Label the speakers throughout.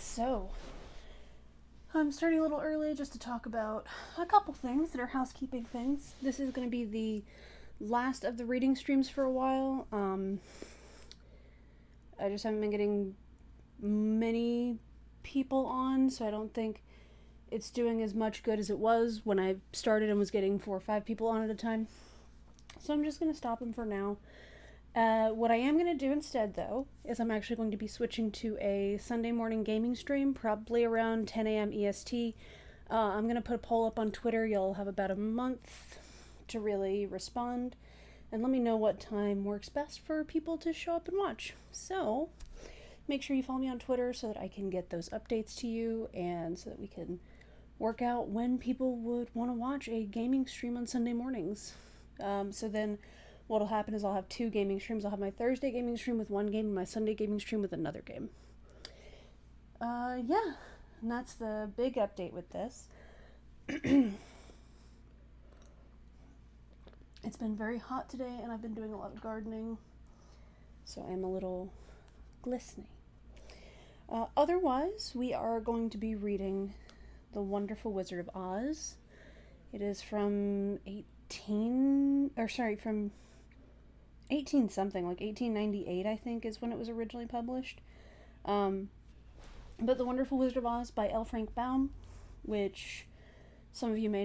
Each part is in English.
Speaker 1: So, I'm starting a little early just to talk about a couple things that are housekeeping things. This is going to be the last of the reading streams for a while. I just haven't been getting many people on, so I don't think it's doing as much good as it was when I started and was getting 4 or 5 people on at a time. So I'm just going to stop them for now. What I am going to do instead, though, is I'm actually going to be switching to a Sunday morning gaming stream, probably around 10 a.m. EST. I'm going to put a poll up on Twitter. You'll have about a month to really respond, and let me know what time works best for people to show up and watch. So, make sure you follow me on Twitter so that I can get those updates to you, and so that we can work out when people would want to watch a gaming stream on Sunday mornings. So then what'll happen is I'll have 2 gaming streams. I'll have my Thursday gaming stream with one game and my Sunday gaming stream with another game. Yeah, and that's the big update with this. It's been very hot today, and I've been doing a lot of gardening, so I'm a little glistening. Otherwise, we are going to be reading The Wonderful Wizard of Oz. It is from 18 something, like 1898, I think, is when it was originally published. But The Wonderful Wizard of Oz by L. Frank Baum, which some of you may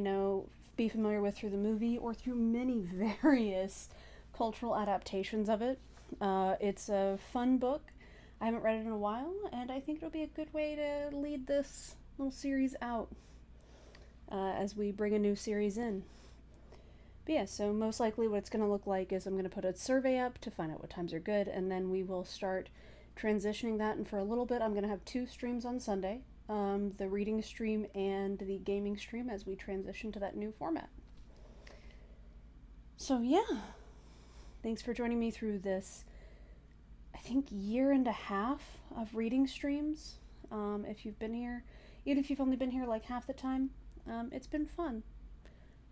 Speaker 1: be familiar with through the movie or through many various cultural adaptations of it. It's a fun book. I haven't read it in a while, and I think it'll be a good way to lead this little series out as we bring a new series in. But yeah, so most likely what it's going to look like is I'm going to put a survey up to find out what times are good, and then we will start transitioning that. And for a little bit, I'm going to have 2 streams on Sunday, the reading stream and the gaming stream, as we transition to that new format. So yeah, thanks for joining me through this, I think, year and a half of reading streams. If you've been here, even if you've only been here like half the time, it's been fun.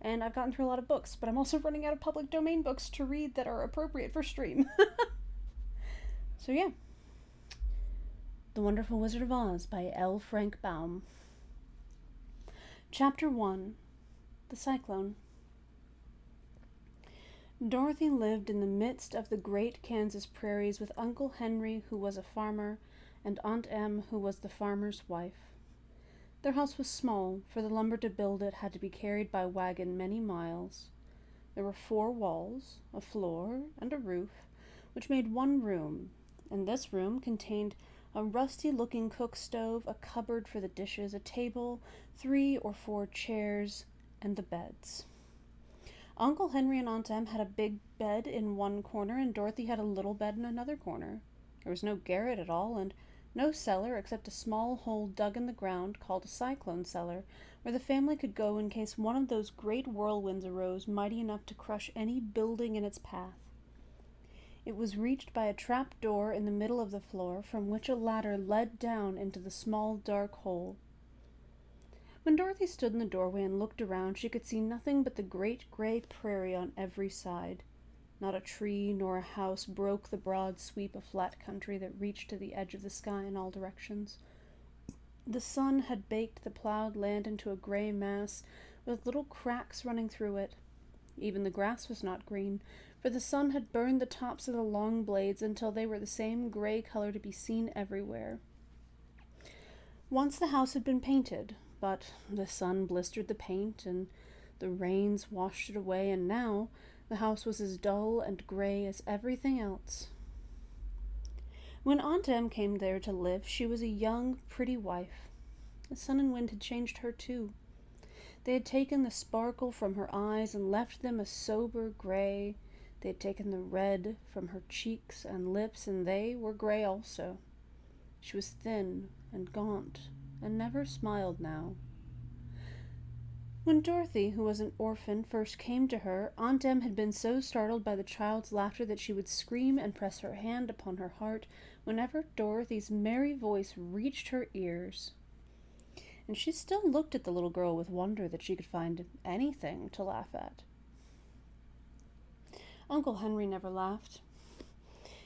Speaker 1: And I've gotten through a lot of books, but I'm also running out of public domain books to read that are appropriate for stream. So yeah. The Wonderful Wizard of Oz by L. Frank Baum. Chapter 1. The Cyclone. Dorothy lived in the midst of the great Kansas prairies with Uncle Henry, who was a farmer, and Aunt Em, who was the farmer's wife. Their house was small, for the lumber to build it had to be carried by wagon many miles. There were 4 walls, a floor, and a roof, which made one room, and this room contained a rusty-looking cook stove, a cupboard for the dishes, a table, 3 or 4 chairs, and the beds. Uncle Henry and Aunt Em had a big bed in one corner, and Dorothy had a little bed in another corner. There was no garret at all, and no cellar except a small hole dug in the ground called a cyclone cellar, where the family could go in case one of those great whirlwinds arose mighty enough to crush any building in its path. It was reached by a trap door in the middle of the floor, from which a ladder led down into the small dark hole. When Dorothy stood in the doorway and looked around, she could see nothing but the great gray prairie on every side. Not a tree nor a house broke the broad sweep of flat country that reached to the edge of the sky in all directions. The sun had baked the plowed land into a gray mass, with little cracks running through it. Even the grass was not green, for the sun had burned the tops of the long blades until they were the same gray color to be seen everywhere. Once the house had been painted, but the sun blistered the paint, and the rains washed it away, and now the house was as dull and gray as everything else. When Aunt Em came there to live, she was a young, pretty wife. The sun and wind had changed her, too. They had taken the sparkle from her eyes and left them a sober gray. They had taken the red from her cheeks and lips, and they were gray also. She was thin and gaunt, and never smiled now. When Dorothy, who was an orphan, first came to her, Aunt Em had been so startled by the child's laughter that she would scream and press her hand upon her heart whenever Dorothy's merry voice reached her ears. And she still looked at the little girl with wonder that she could find anything to laugh at. Uncle Henry never laughed.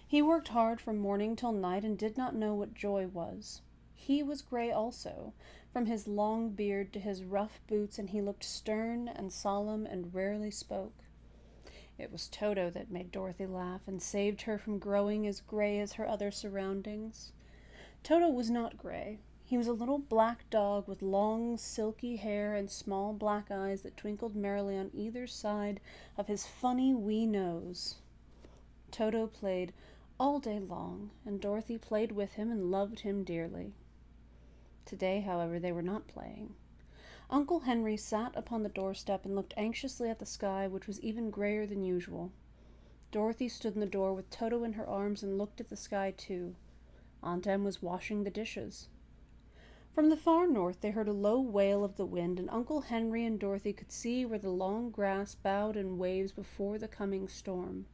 Speaker 1: He worked hard from morning till night and did not know what joy was. He was gray also, from his long beard to his rough boots, and he looked stern and solemn and rarely spoke. It was Toto that made Dorothy laugh and saved her from growing as gray as her other surroundings. Toto was not gray. He was a little black dog with long, silky hair and small black eyes that twinkled merrily on either side of his funny wee nose. Toto played all day long, and Dorothy played with him and loved him dearly. Today, however, they were not playing. Uncle Henry sat upon the doorstep and looked anxiously at the sky, which was even grayer than usual. Dorothy stood in the door with Toto in her arms and looked at the sky too. Aunt Em was washing the dishes. From the far north they heard a low wail of the wind, and Uncle Henry and Dorothy could see where the long grass bowed in waves before the coming storm.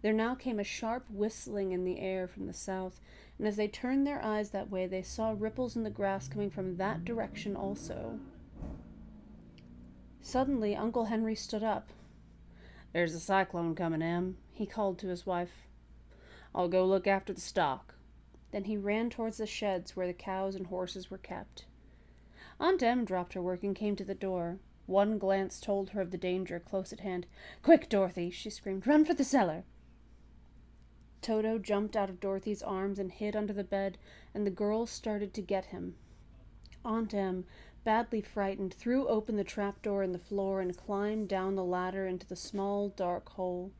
Speaker 1: There now came a sharp whistling in the air from the south, and as they turned their eyes that way, they saw ripples in the grass coming from that direction also. Suddenly, Uncle Henry stood up. "There's a cyclone coming, Em," he called to his wife. "I'll go look after the stock." Then he ran towards the sheds where the cows and horses were kept. Aunt Em dropped her work and came to the door. One glance told her of the danger close at hand. "Quick, Dorothy!" she screamed. "Run for the cellar!" Toto jumped out of Dorothy's arms and hid under the bed, and the girls started to get him. Aunt Em, badly frightened, threw open the trapdoor in the floor and climbed down the ladder into the small, dark hole.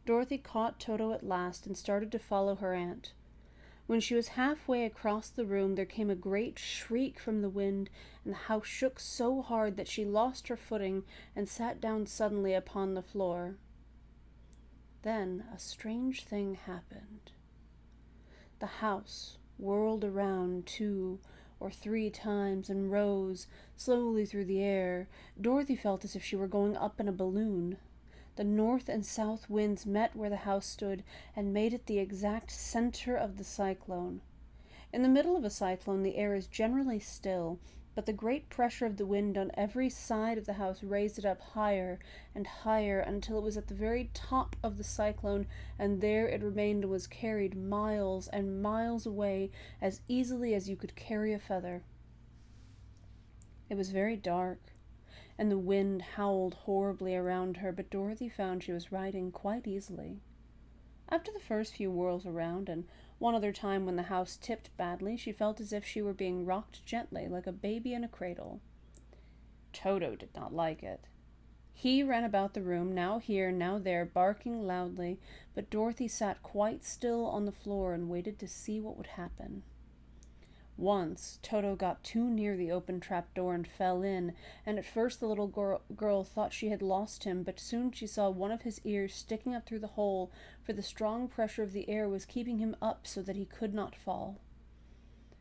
Speaker 1: Dorothy caught Toto at last and started to follow her aunt. When she was halfway across the room, there came a great shriek from the wind, and the house shook so hard that she lost her footing and sat down suddenly upon the floor. Then a strange thing happened. The house whirled around 2 or 3 times and rose slowly through the air. Dorothy felt as if she were going up in a balloon. The north and south winds met where the house stood and made it the exact center of the cyclone. In the middle of a cyclone, the air is generally still, but the great pressure of the wind on every side of the house raised it up higher and higher until it was at the very top of the cyclone, and there it remained and was carried miles and miles away as easily as you could carry a feather. It was very dark, and the wind howled horribly around her, but Dorothy found she was riding quite easily. After the first few whirls around, and one other time when the house tipped badly, she felt as if she were being rocked gently, like a baby in a cradle. Toto did not like it. He ran about the room, now here, now there, barking loudly, but Dorothy sat quite still on the floor and waited to see what would happen. Once, Toto got too near the open trapdoor and fell in, and at first the little girl thought she had lost him, but soon she saw one of his ears sticking up through the hole, for the strong pressure of the air was keeping him up so that he could not fall.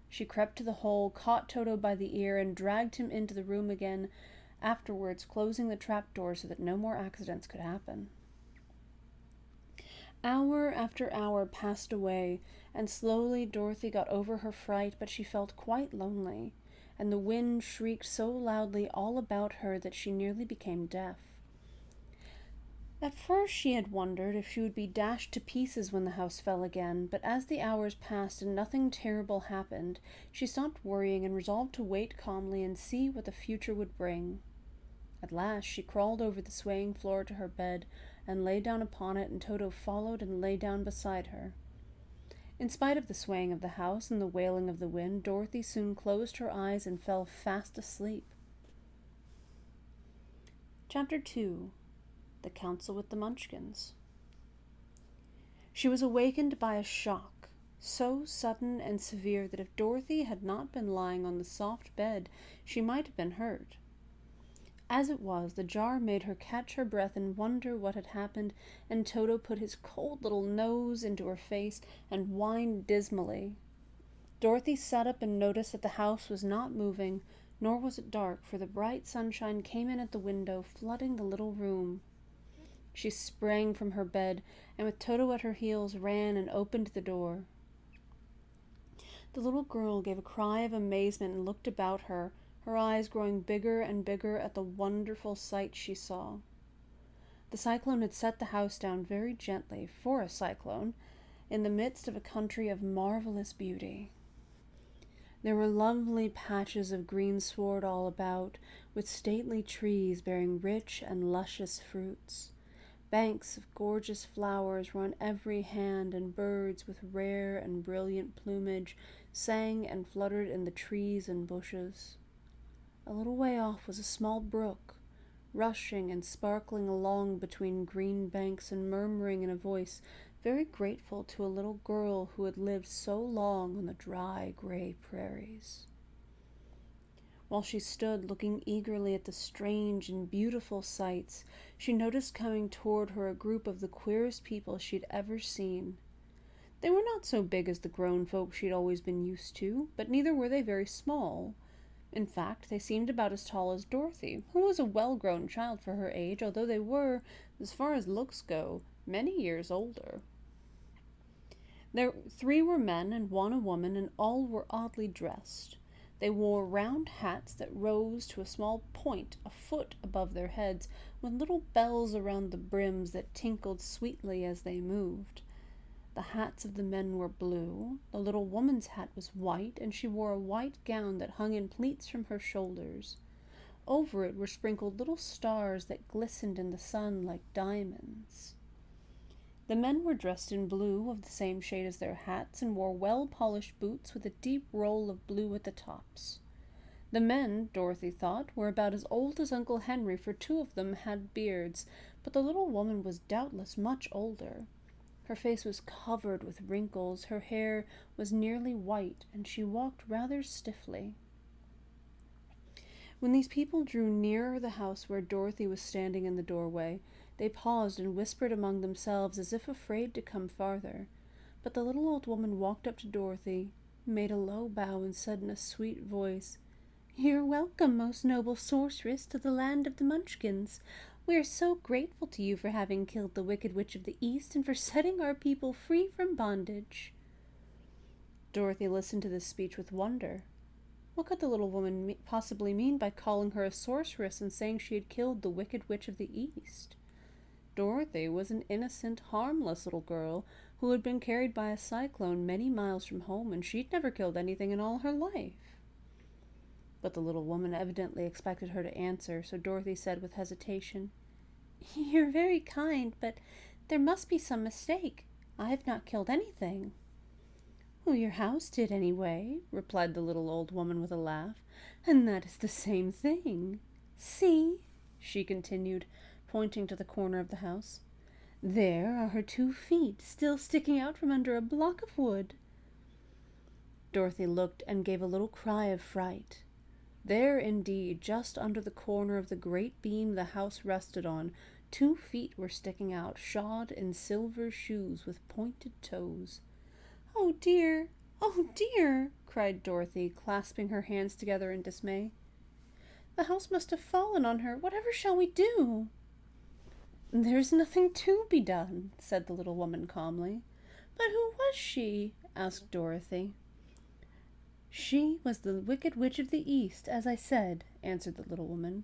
Speaker 1: She crept to the hole, caught Toto by the ear, and dragged him into the room again, afterwards closing the trapdoor so that no more accidents could happen. Hour after hour passed away, and slowly Dorothy got over her fright, but she felt quite lonely, and the wind shrieked so loudly all about her that she nearly became deaf. At first she had wondered if she would be dashed to pieces when the house fell again, but as the hours passed and nothing terrible happened, she stopped worrying and resolved to wait calmly and see what the future would bring. At last she crawled over the swaying floor to her bed and lay down upon it, and Toto followed and lay down beside her. In spite of the swaying of the house and the wailing of the wind, Dorothy soon closed her eyes and fell fast asleep. Chapter 2. The Council with the Munchkins. She was awakened by a shock, so sudden and severe that if Dorothy had not been lying on the soft bed, she might have been hurt. As it was, the jar made her catch her breath and wonder what had happened, and Toto put his cold little nose into her face and whined dismally. Dorothy sat up and noticed that the house was not moving, nor was it dark, for the bright sunshine came in at the window, flooding the little room. She sprang from her bed, and with Toto at her heels ran and opened the door. The little girl gave a cry of amazement and looked about her, her eyes growing bigger and bigger at the wonderful sight she saw. The cyclone had set the house down very gently, for a cyclone, in the midst of a country of marvelous beauty. There were lovely patches of greensward all about, with stately trees bearing rich and luscious fruits. Banks of gorgeous flowers were on every hand, and birds with rare and brilliant plumage sang and fluttered in the trees and bushes. A little way off was a small brook, rushing and sparkling along between green banks and murmuring in a voice very grateful to a little girl who had lived so long on the dry, gray prairies. While she stood looking eagerly at the strange and beautiful sights, she noticed coming toward her a group of the queerest people she'd ever seen. They were not so big as the grown folk she'd always been used to, but neither were they very small. In fact, they seemed about as tall as Dorothy, who was a well-grown child for her age, although they were, as far as looks go, many years older. Three were men and one a woman, and all were oddly dressed. They wore round hats that rose to a small point a foot above their heads, with little bells around the brims that tinkled sweetly as they moved. The hats of the men were blue, the little woman's hat was white, and she wore a white gown that hung in pleats from her shoulders. Over it were sprinkled little stars that glistened in the sun like diamonds. The men were dressed in blue of the same shade as their hats, and wore well-polished boots with a deep roll of blue at the tops. The men, Dorothy thought, were about as old as Uncle Henry, for two of them had beards, but the little woman was doubtless much older. Her face was covered with wrinkles, her hair was nearly white, and she walked rather stiffly. When these people drew nearer the house where Dorothy was standing in the doorway, they paused and whispered among themselves as if afraid to come farther. But the little old woman walked up to Dorothy, made a low bow, and said in a sweet voice, "You're welcome, most noble sorceress, to the land of the Munchkins. We are so grateful to you for having killed the Wicked Witch of the East and for setting our people free from bondage." Dorothy listened to this speech with wonder. What could the little woman possibly mean by calling her a sorceress and saying she had killed the Wicked Witch of the East? Dorothy was an innocent, harmless little girl who had been carried by a cyclone many miles from home, and she'd never killed anything in all her life. But the little woman evidently expected her to answer, so Dorothy said with hesitation, "You're very kind, but there must be some mistake. I have not killed anything." "Well, your house did anyway," replied the little old woman with a laugh, "and that is the same thing. See," she continued, pointing to the corner of the house. "There are her 2 feet, still sticking out from under a block of wood." Dorothy looked and gave a little cry of fright. There, indeed, just under the corner of the great beam the house rested on, 2 feet were sticking out, shod in silver shoes with pointed toes. "Oh dear! Oh dear!" cried Dorothy, clasping her hands together in dismay. "The house must have fallen on her. Whatever shall we do?" "There's nothing to be done," said the little woman calmly. "But who was she?" asked Dorothy. "She was the Wicked Witch of the East, as I said," answered the little woman.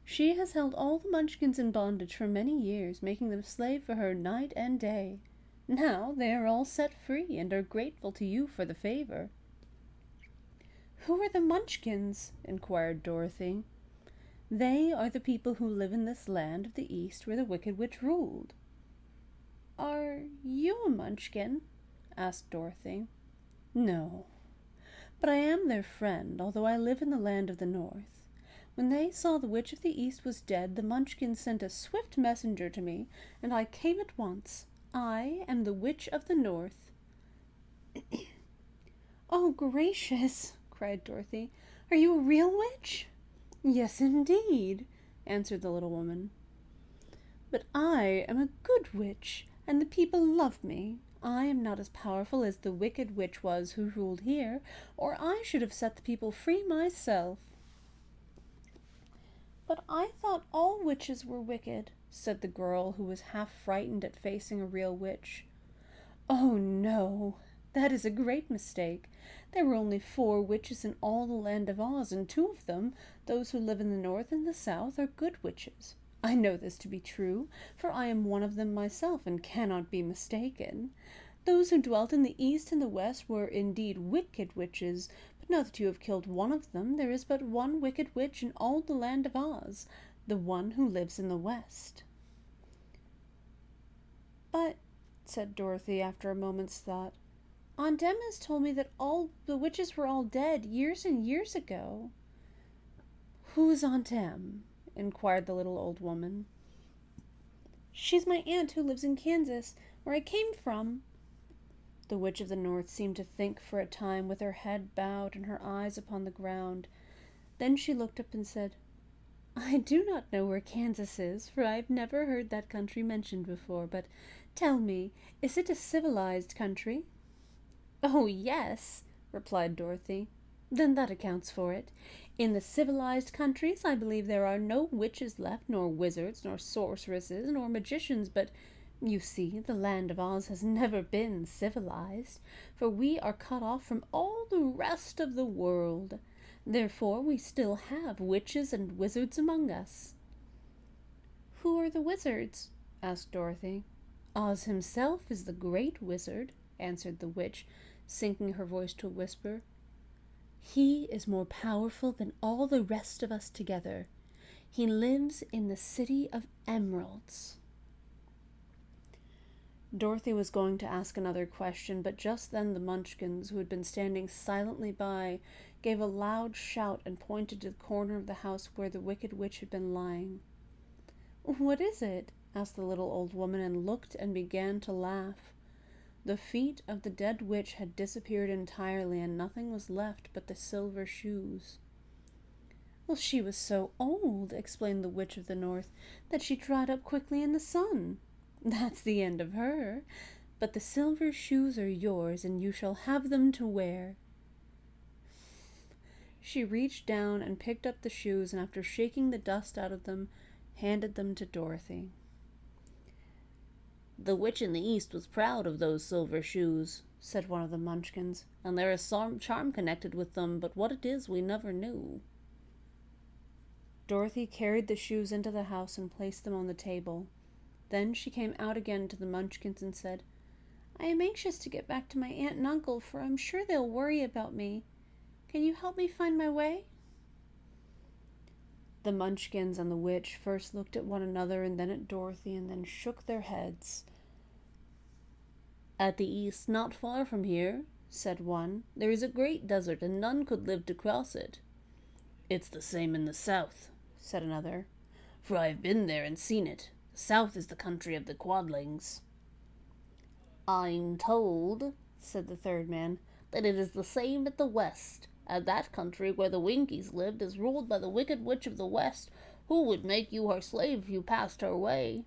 Speaker 1: "She has held all the Munchkins in bondage for many years, making them slave for her night and day. Now they are all set free and are grateful to you for the favor." "Who are the Munchkins?" inquired Dorothy. "They are the people who live in this land of the East where the Wicked Witch ruled." "Are you a Munchkin?" asked Dorothy. "No, but I am their friend, although I live in the land of the North. When they saw the Witch of the East was dead, the Munchkins sent a swift messenger to me, and I came at once. I am the Witch of the North." "Oh, gracious!" cried Dorothy. "Are you a real witch?" "Yes, indeed," answered the little woman. "But I am a good witch, and the people love me. I am not as powerful as the Wicked Witch was who ruled here, or I should have set the people free myself." "But I thought all witches were wicked," said the girl, who was half frightened at facing a real witch. "Oh, no, that is a great mistake. There were only 4 witches in all the land of Oz, and 2 of them, those who live in the North and the South, are good witches. I know this to be true, for I am one of them myself and cannot be mistaken. Those who dwelt in the East and the West were indeed wicked witches, but Now that you have killed one of them, there is but one wicked witch in all the land of Oz, the one who lives in the West." "But," said Dorothy after a moment's thought, "Aunt Emma's told me that all the witches were all dead years and years ago." "Who's Aunt Em?" inquired the little old woman. "She's my aunt who lives in Kansas, where I came from." The Witch of the North seemed to think for a time with her head bowed and her eyes upon the ground. Then she looked up and said, "I do not know where Kansas is, for I have never heard that country mentioned before, but tell me, is it a civilized country?" "Oh, yes," replied Dorothy. "Then that accounts for it. In the civilized countries I believe there are no witches left, nor wizards, nor sorceresses, nor magicians, but you see, the land of Oz has never been civilized, for we are cut off from all the rest of the world. Therefore we still have witches and wizards among us." "Who are the wizards?" asked Dorothy. "Oz himself is the great wizard," answered the witch, sinking her voice to a whisper. "He is more powerful than all the rest of us together. He lives in the City of Emeralds." Dorothy was going to ask another question, but just then the Munchkins, who had been standing silently by, gave a loud shout and pointed to the corner of the house where the wicked witch had been lying. "What is it?" asked the little old woman, and looked and began to laugh. The feet of the dead witch had disappeared entirely, and nothing was left but the silver shoes. "Well, she was so old," explained the Witch of the North, "that she dried up quickly in the sun. That's the end of her. But the silver shoes are yours, and you shall have them to wear." She reached down and picked up the shoes, and after shaking the dust out of them, handed them to Dorothy.
Speaker 2: "The witch in the East was proud of those silver shoes," said one of the Munchkins, "and there is some charm connected with them, but what it is we never knew."
Speaker 1: Dorothy carried the shoes into the house and placed them on the table. Then she came out again to the Munchkins and said, "I am anxious to get back to my aunt and uncle, for I'm sure they'll worry about me. Can you help me find my way?" The Munchkins and the witch first looked at one another and then at Dorothy and then shook their heads.
Speaker 2: "At the east, not far from here," said one, "there is a great desert, and none could live to cross it." "It's the same in the south," said another, "for I have been there and seen it. The south is the country of the Quadlings." "I'm told," said the third man, "that it is the same at the west, and that country where the Winkies lived is ruled by the wicked witch of the west, who would make you her slave if you passed her way."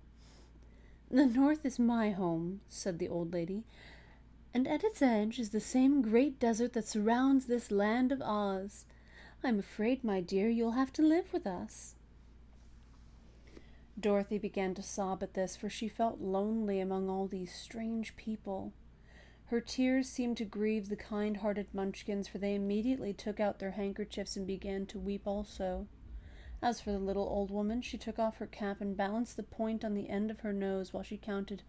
Speaker 1: "The north is my home," said the old lady, "and at its edge is the same great desert that surrounds this land of Oz. I'm afraid, my dear, you'll have to live with us." Dorothy began to sob at this, for she felt lonely among all these strange people. Her tears seemed to grieve the kind-hearted Munchkins, for they immediately took out their handkerchiefs and began to weep also. As for the little old woman, she took off her cap and balanced the point on the end of her nose while she counted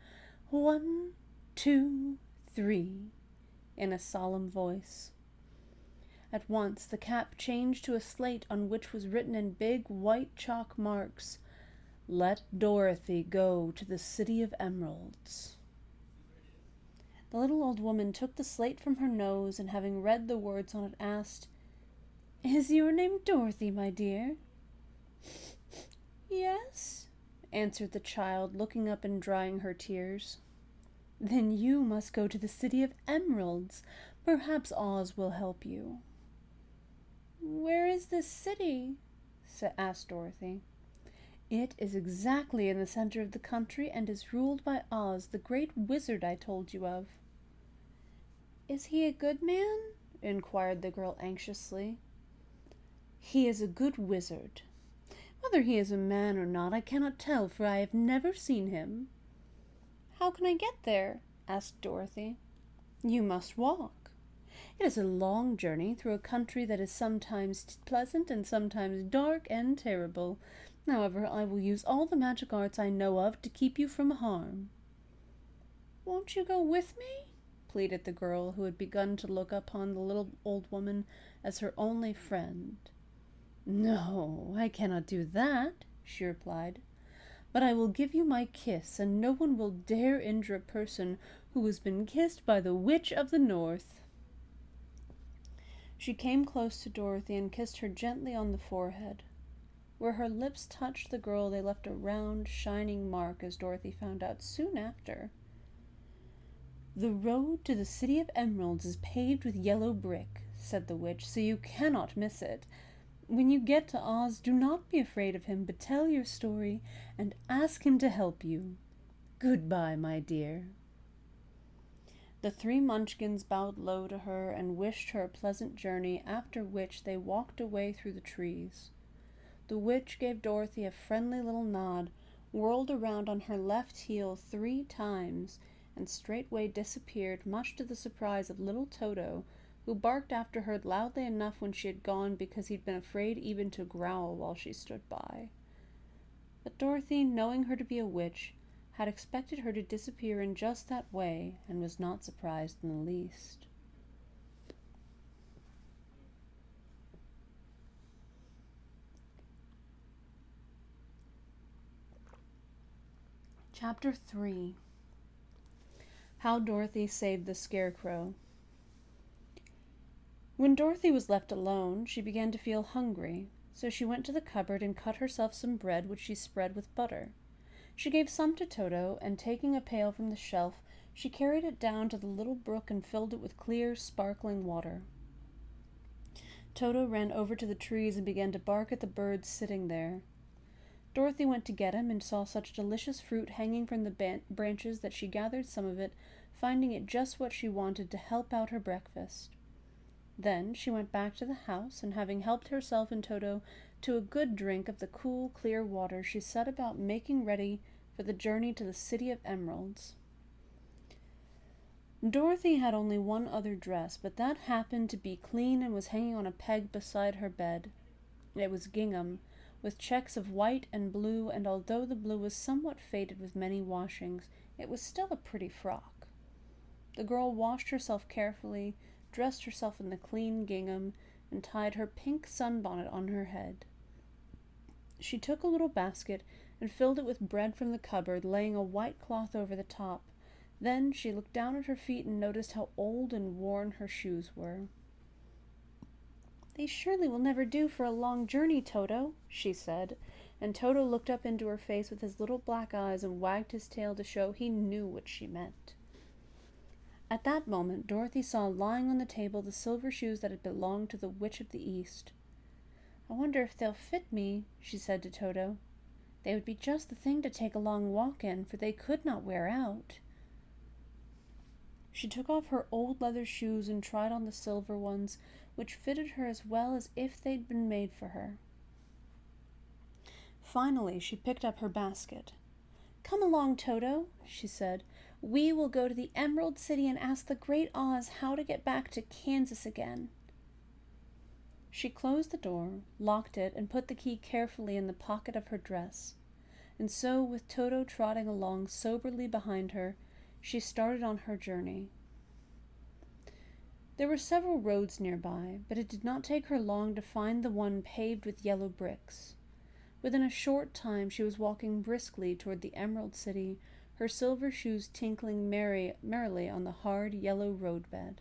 Speaker 1: 1, 2, 3 in a solemn voice. At once the cap changed to a slate on which was written in big white chalk marks, "Let Dorothy go to the City of Emeralds." The little old woman took the slate from her nose, and having read the words on it, asked, "Is your name Dorothy, my dear?" "Yes," answered the child, looking up and drying her tears. "Then you must go to the City of Emeralds. Perhaps Oz will help you." "Where is this city?" asked Dorothy. "It is exactly in the center of the country and is ruled by Oz, the great wizard I told you of." "Is he a good man?" inquired the girl anxiously. "He is a good wizard. Whether he is a man or not, I cannot tell, for I have never seen him." "How can I get there?" asked Dorothy. "You must walk. It is a long journey through a country that is sometimes pleasant and sometimes dark and terrible. However, I will use all the magic arts I know of to keep you from harm." "Won't you go with me?" pleaded the girl, who had begun to look upon the little old woman as her only friend. "No, I cannot do that," she replied. "But I will give you my kiss, and no one will dare injure a person who has been kissed by the Witch of the North." She came close to Dorothy and kissed her gently on the forehead. Where her lips touched the girl, they left a round, shining mark, as Dorothy found out soon after. "The road to the City of Emeralds is paved with yellow brick," said the witch, "so you cannot miss it. When you get to Oz, do not be afraid of him, but tell your story and ask him to help you. Goodbye, my dear." The three Munchkins bowed low to her and wished her a pleasant journey, after which they walked away through the trees. The witch gave Dorothy a friendly little nod, whirled around on her left heel 3 times, and straightway disappeared, much to the surprise of little Toto, who barked after her loudly enough when she had gone because he'd been afraid even to growl while she stood by. But Dorothy, knowing her to be a witch, had expected her to disappear in just that way, and was not surprised in the least. Chapter 3. How Dorothy Saved the Scarecrow. When Dorothy was left alone, she began to feel hungry, so she went to the cupboard and cut herself some bread, which she spread with butter. She gave some to Toto, and taking a pail from the shelf, she carried it down to the little brook and filled it with clear, sparkling water. Toto ran over to the trees and began to bark at the birds sitting there. Dorothy went to get him and saw such delicious fruit hanging from the branches that she gathered some of it, finding it just what she wanted to help out her breakfast. Then she went back to the house, and having helped herself and Toto to a good drink of the cool, clear water, she set about making ready for the journey to the City of Emeralds. Dorothy had only one other dress, but that happened to be clean and was hanging on a peg beside her bed. It was gingham, with checks of white and blue, and although the blue was somewhat faded with many washings, it was still a pretty frock. The girl washed herself carefully, dressed herself in the clean gingham, and tied her pink sunbonnet on her head. She took a little basket and filled it with bread from the cupboard, laying a white cloth over the top. Then she looked down at her feet and noticed how old and worn her shoes were. "They surely will never do for a long journey, Toto," she said, and Toto looked up into her face with his little black eyes and wagged his tail to show he knew what she meant. At that moment, Dorothy saw lying on the table the silver shoes that had belonged to the Witch of the East. "I wonder if they'll fit me," she said to Toto. "They would be just the thing to take a long walk in, for they could not wear out." She took off her old leather shoes and tried on the silver ones, which fitted her as well as if they'd been made for her. Finally, she picked up her basket. "Come along, Toto," she said. "We will go to the Emerald City and ask the Great Oz how to get back to Kansas again." She closed the door, locked it, and put the key carefully in the pocket of her dress. And so, with Toto trotting along soberly behind her, she started on her journey. There were several roads nearby, but it did not take her long to find the one paved with yellow bricks. Within a short time she was walking briskly toward the Emerald City, her silver shoes tinkling merrily on the hard yellow roadbed.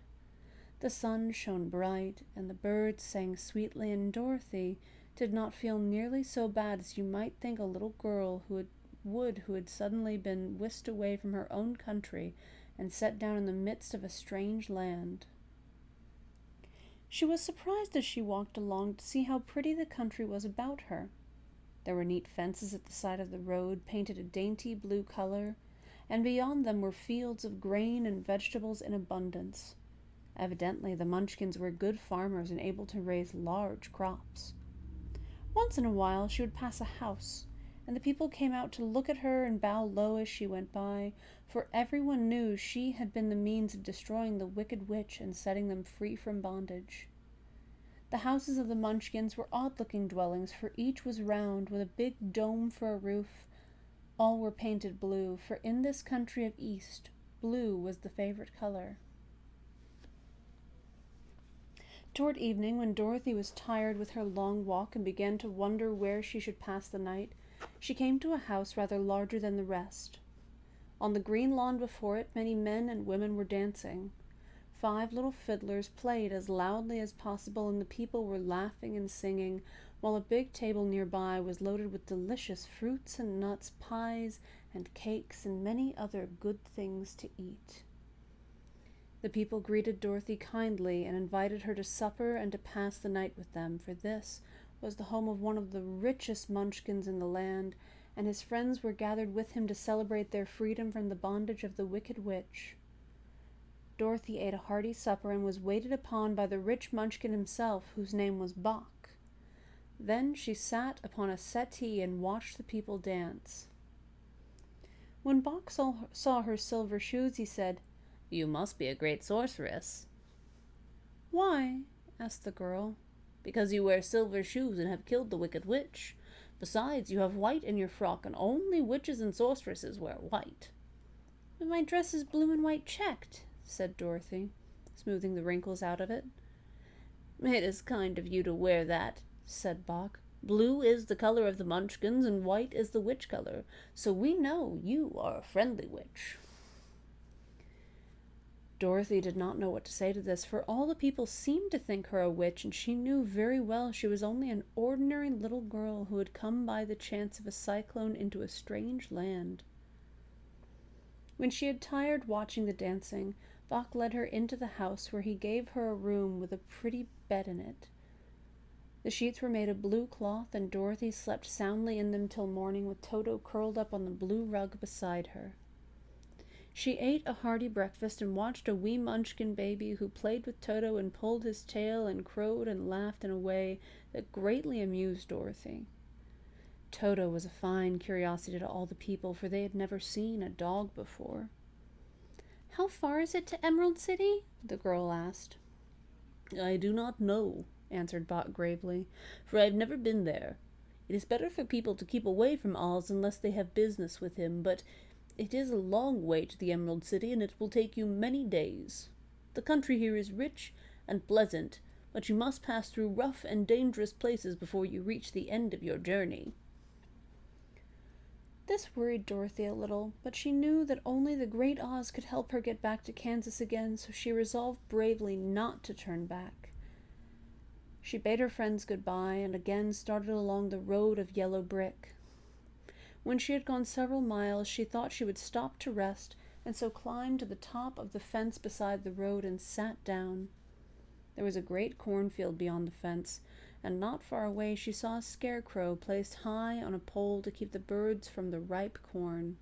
Speaker 1: The sun shone bright, and the birds sang sweetly, and Dorothy did not feel nearly so bad as you might think a little girl who had suddenly been whisked away from her own country and set down in the midst of a strange land. She was surprised as she walked along to see how pretty the country was about her. There were neat fences at the side of the road, painted a dainty blue color, and beyond them were fields of grain and vegetables in abundance. Evidently, the Munchkins were good farmers and able to raise large crops. Once in a while she would pass a house, and the people came out to look at her and bow low as she went by, for everyone knew she had been the means of destroying the wicked witch and setting them free from bondage. The houses of the Munchkins were odd-looking dwellings, for each was round, with a big dome for a roof. All were painted blue, for in this country of East, blue was the favorite color. Toward evening, when Dorothy was tired with her long walk and began to wonder where she should pass the night, she came to a house rather larger than the rest. On the green lawn before it, many men and women were dancing. 5 little fiddlers played as loudly as possible, and the people were laughing and singing, while a big table nearby was loaded with delicious fruits and nuts, pies and cakes, and many other good things to eat. The people greeted Dorothy kindly and invited her to supper and to pass the night with them, for this was the home of one of the richest Munchkins in the land, and his friends were gathered with him to celebrate their freedom from the bondage of the wicked witch. Dorothy ate a hearty supper and was waited upon by the rich Munchkin himself, whose name was Bok. Then she sat upon a settee and watched the people dance. When Bok saw her silver shoes, he said,
Speaker 2: "You must be a great sorceress."
Speaker 1: "Why?" asked the girl.
Speaker 2: "Because you wear silver shoes and have killed the wicked witch. Besides, you have white in your frock, and only witches and sorceresses wear white."
Speaker 1: "But my dress is blue and white checked," said Dorothy, smoothing the wrinkles out of it.
Speaker 2: "It is kind of you to wear that," said Bok. "Blue is the color of the Munchkins, and white is the witch color, so we know you are a friendly witch."
Speaker 1: Dorothy did not know what to say to this, for all the people seemed to think her a witch, and she knew very well she was only an ordinary little girl who had come by the chance of a cyclone into a strange land. When she had tired watching the dancing, Bok led her into the house, where he gave her a room with a pretty bed in it. The sheets were made of blue cloth, and Dorothy slept soundly in them till morning, with Toto curled up on the blue rug beside her. She ate a hearty breakfast and watched a wee Munchkin baby who played with Toto and pulled his tail and crowed and laughed in a way that greatly amused Dorothy. Toto was a fine curiosity to all the people, for they had never seen a dog before. "How far is it to Emerald City?" the girl asked.
Speaker 2: "I do not know," answered Bok gravely, "for I have never been there. It is better for people to keep away from Oz unless they have business with him, but it is a long way to the Emerald City, and it will take you many days. The country here is rich and pleasant, but you must pass through rough and dangerous places before you reach the end of your journey."
Speaker 1: This worried Dorothy a little, but she knew that only the great Oz could help her get back to Kansas again, so she resolved bravely not to turn back. She bade her friends goodbye and again started along the road of yellow brick. When she had gone several miles, she thought she would stop to rest, and so climbed to the top of the fence beside the road and sat down. There was a great cornfield beyond the fence, and not far away she saw a scarecrow placed high on a pole to keep the birds from the ripe corn.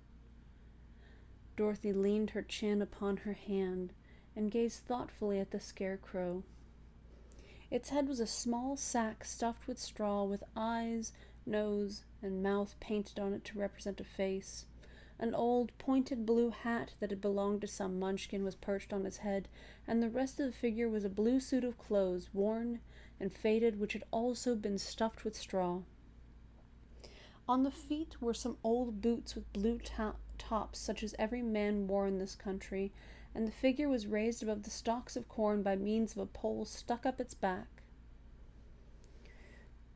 Speaker 1: Dorothy leaned her chin upon her hand and gazed thoughtfully at the scarecrow. Its head was a small sack stuffed with straw, with eyes, nose, and mouth painted on it to represent a face. An old, pointed blue hat that had belonged to some Munchkin was perched on his head, and the rest of the figure was a blue suit of clothes, worn and faded, which had also been stuffed with straw. On the feet were some old boots with blue tops, such as every man wore in this country, and the figure was raised above the stalks of corn by means of a pole stuck up its back.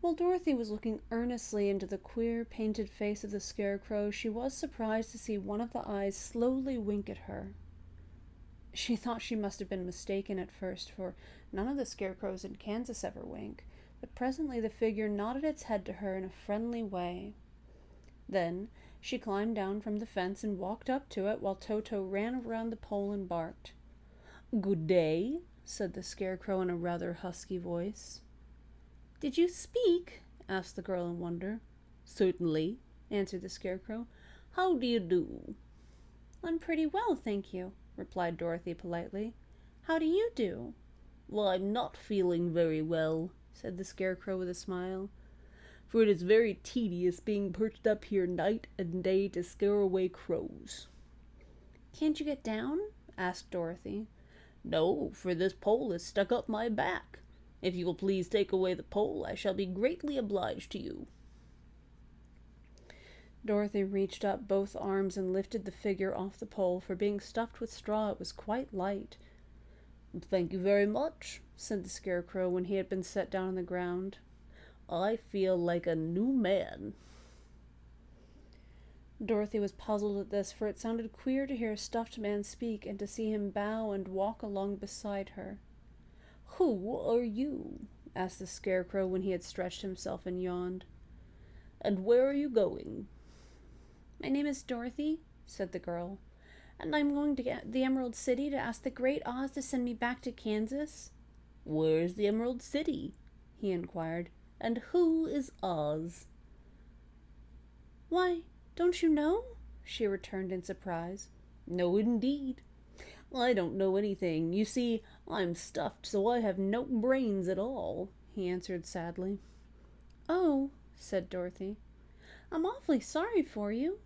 Speaker 1: While Dorothy was looking earnestly into the queer, painted face of the scarecrow, she was surprised to see one of the eyes slowly wink at her. She thought she must have been mistaken at first, for none of the scarecrows in Kansas ever wink, but presently the figure nodded its head to her in a friendly way. Then she climbed down from the fence and walked up to it, while Toto ran around the pole and barked.
Speaker 2: "Good day," said the scarecrow in a rather husky voice.
Speaker 1: "Did you speak?"
Speaker 2: asked the girl in wonder. "Certainly," answered the scarecrow. "How do you do?"
Speaker 1: "I'm pretty well, thank you," replied Dorothy politely. "How do you do?"
Speaker 2: "Well, I'm not feeling very well," said the scarecrow with a smile, "for it is very tedious being perched up here night and day to scare away crows."
Speaker 1: "Can't you get down?" asked Dorothy.
Speaker 2: "No, for this pole is stuck up my back. If you will please take away the pole, I shall be greatly obliged to you."
Speaker 1: Dorothy reached up both arms and lifted the figure off the pole, for being stuffed with straw it was quite light.
Speaker 2: "Thank you very much,"
Speaker 1: said the Scarecrow when he had been set down on the ground.
Speaker 2: "I feel like a new man."
Speaker 1: Dorothy was puzzled at this, for it sounded queer to hear a stuffed man speak and to see him bow and walk along beside her.
Speaker 2: "Who are you?"
Speaker 1: asked the Scarecrow when he had stretched himself and yawned.
Speaker 2: "And where are you going?"
Speaker 1: "My name is Dorothy," said the girl, "and I'm going to the Emerald City to ask the Great Oz to send me back to Kansas."
Speaker 2: "Where's the Emerald City?" he inquired. "And who is Oz?"
Speaker 1: "Why, don't you know?" she returned in surprise.
Speaker 2: "No, indeed. I don't know anything. You see, I'm stuffed, so I have no brains at all," he answered sadly.
Speaker 1: "Oh," said Dorothy, "I'm awfully sorry for you."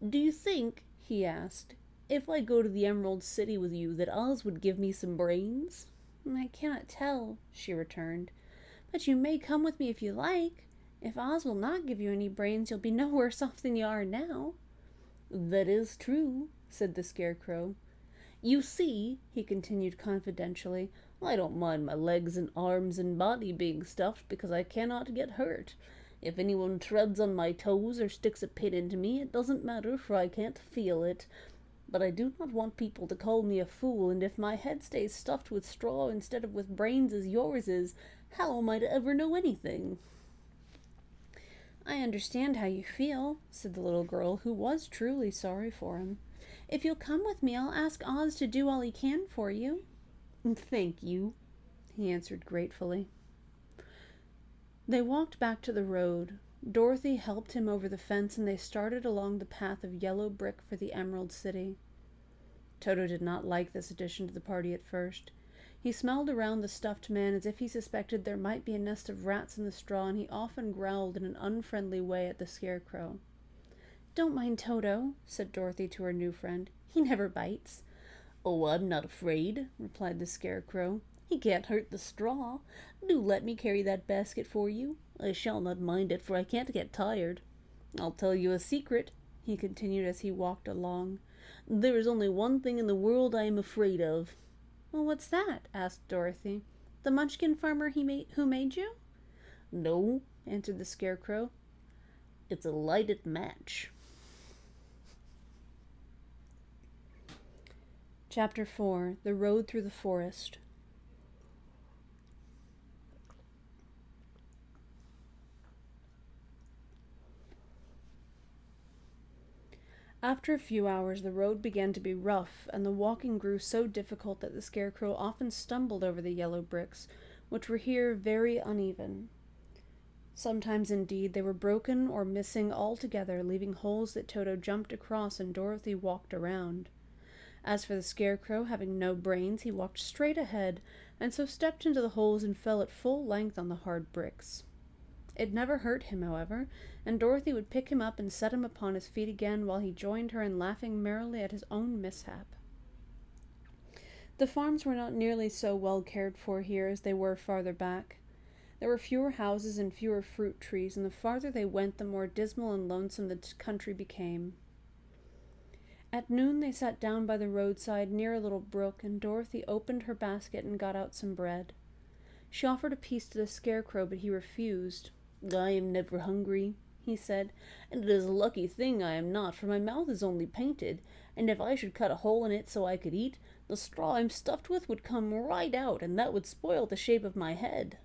Speaker 2: "Do you think," he asked, "if I go to the Emerald City with you, that Oz would give me some brains?"
Speaker 1: "I cannot tell," she returned, "but you may come with me if you like. If Oz will not give you any brains, you'll be no worse off than you are now."
Speaker 2: "That is true," said the Scarecrow. "You see," he continued confidentially, "I don't mind my legs and arms and body being stuffed because I cannot get hurt. If anyone treads on my toes or sticks a pin into me, it doesn't matter, for I can't feel it. But I do not want people to call me a fool, and if my head stays stuffed with straw instead of with brains as yours is, how am I to ever know anything?"
Speaker 1: "I understand how you feel," said the little girl, who was truly sorry for him. "If you'll come with me, I'll ask Oz to do all he can for you."
Speaker 2: "Thank you," he answered gratefully.
Speaker 1: They walked back to the road. Dorothy helped him over the fence, and they started along the path of yellow brick for the Emerald City. Toto did not like this addition to the party at first. He smelled around the stuffed man as if he suspected there might be a nest of rats in the straw, and he often growled in an unfriendly way at the Scarecrow. "Don't mind Toto," said Dorothy to her new friend. "He never bites."
Speaker 2: "Oh, I'm not afraid," replied the Scarecrow. "He can't hurt the straw. Do let me carry that basket for you. I shall not mind it, for I can't get tired. I'll tell you a secret," he continued as he walked along. "There is only one thing in the world I am afraid of."
Speaker 1: "Well, what's that?" asked Dorothy. "The Munchkin farmer who made you?"
Speaker 2: "No,"
Speaker 1: answered the Scarecrow.
Speaker 2: "It's a lighted match."
Speaker 1: Chapter 4. The Road Through the Forest. After a few hours, the road began to be rough, and the walking grew so difficult that the Scarecrow often stumbled over the yellow bricks, which were here very uneven. Sometimes, indeed, they were broken or missing altogether, leaving holes that Toto jumped across and Dorothy walked around. As for the Scarecrow, having no brains, he walked straight ahead, and so stepped into the holes and fell at full length on the hard bricks. It never hurt him, however, and Dorothy would pick him up and set him upon his feet again while he joined her in laughing merrily at his own mishap. The farms were not nearly so well cared for here as they were farther back. There were fewer houses and fewer fruit trees, and the farther they went, the more dismal and lonesome the country became. At noon they sat down by the roadside near a little brook, and Dorothy opened her basket and got out some bread. She offered a piece to the Scarecrow, but he refused.
Speaker 2: "I am never hungry," he said, "and it is a lucky thing I am not, for my mouth is only painted, and if I should cut a hole in it so I could eat, the straw I'm stuffed with would come right out, and that would spoil the shape of my head."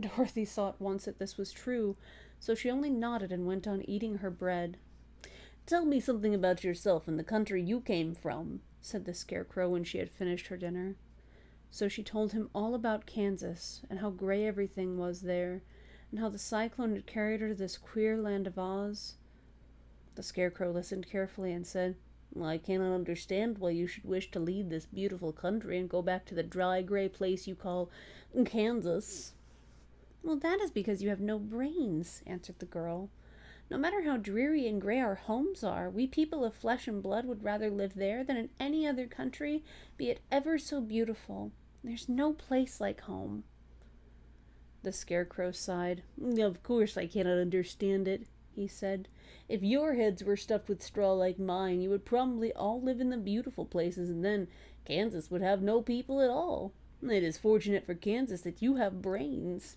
Speaker 1: Dorothy saw at once that this was true, so she only nodded and went on eating her bread.
Speaker 2: "Tell me something about yourself and the country you came from,"
Speaker 1: said the Scarecrow when she had finished her dinner. So she told him all about Kansas, and how gray everything was there, and how the cyclone had carried her to this queer land of Oz. The Scarecrow listened carefully and said,
Speaker 2: "I cannot understand why you should wish to leave this beautiful country and go back to the dry, gray place you call Kansas."
Speaker 1: "Well, that is because you have no brains," answered the girl. "No matter how dreary and gray our homes are, we people of flesh and blood would rather live there than in any other country, be it ever so beautiful. There's no place like home."
Speaker 2: The Scarecrow sighed. "Of course I cannot understand it," he said. "If your heads were stuffed with straw like mine, you would probably all live in the beautiful places, and then Kansas would have no people at all." It is fortunate for Kansas that you have brains.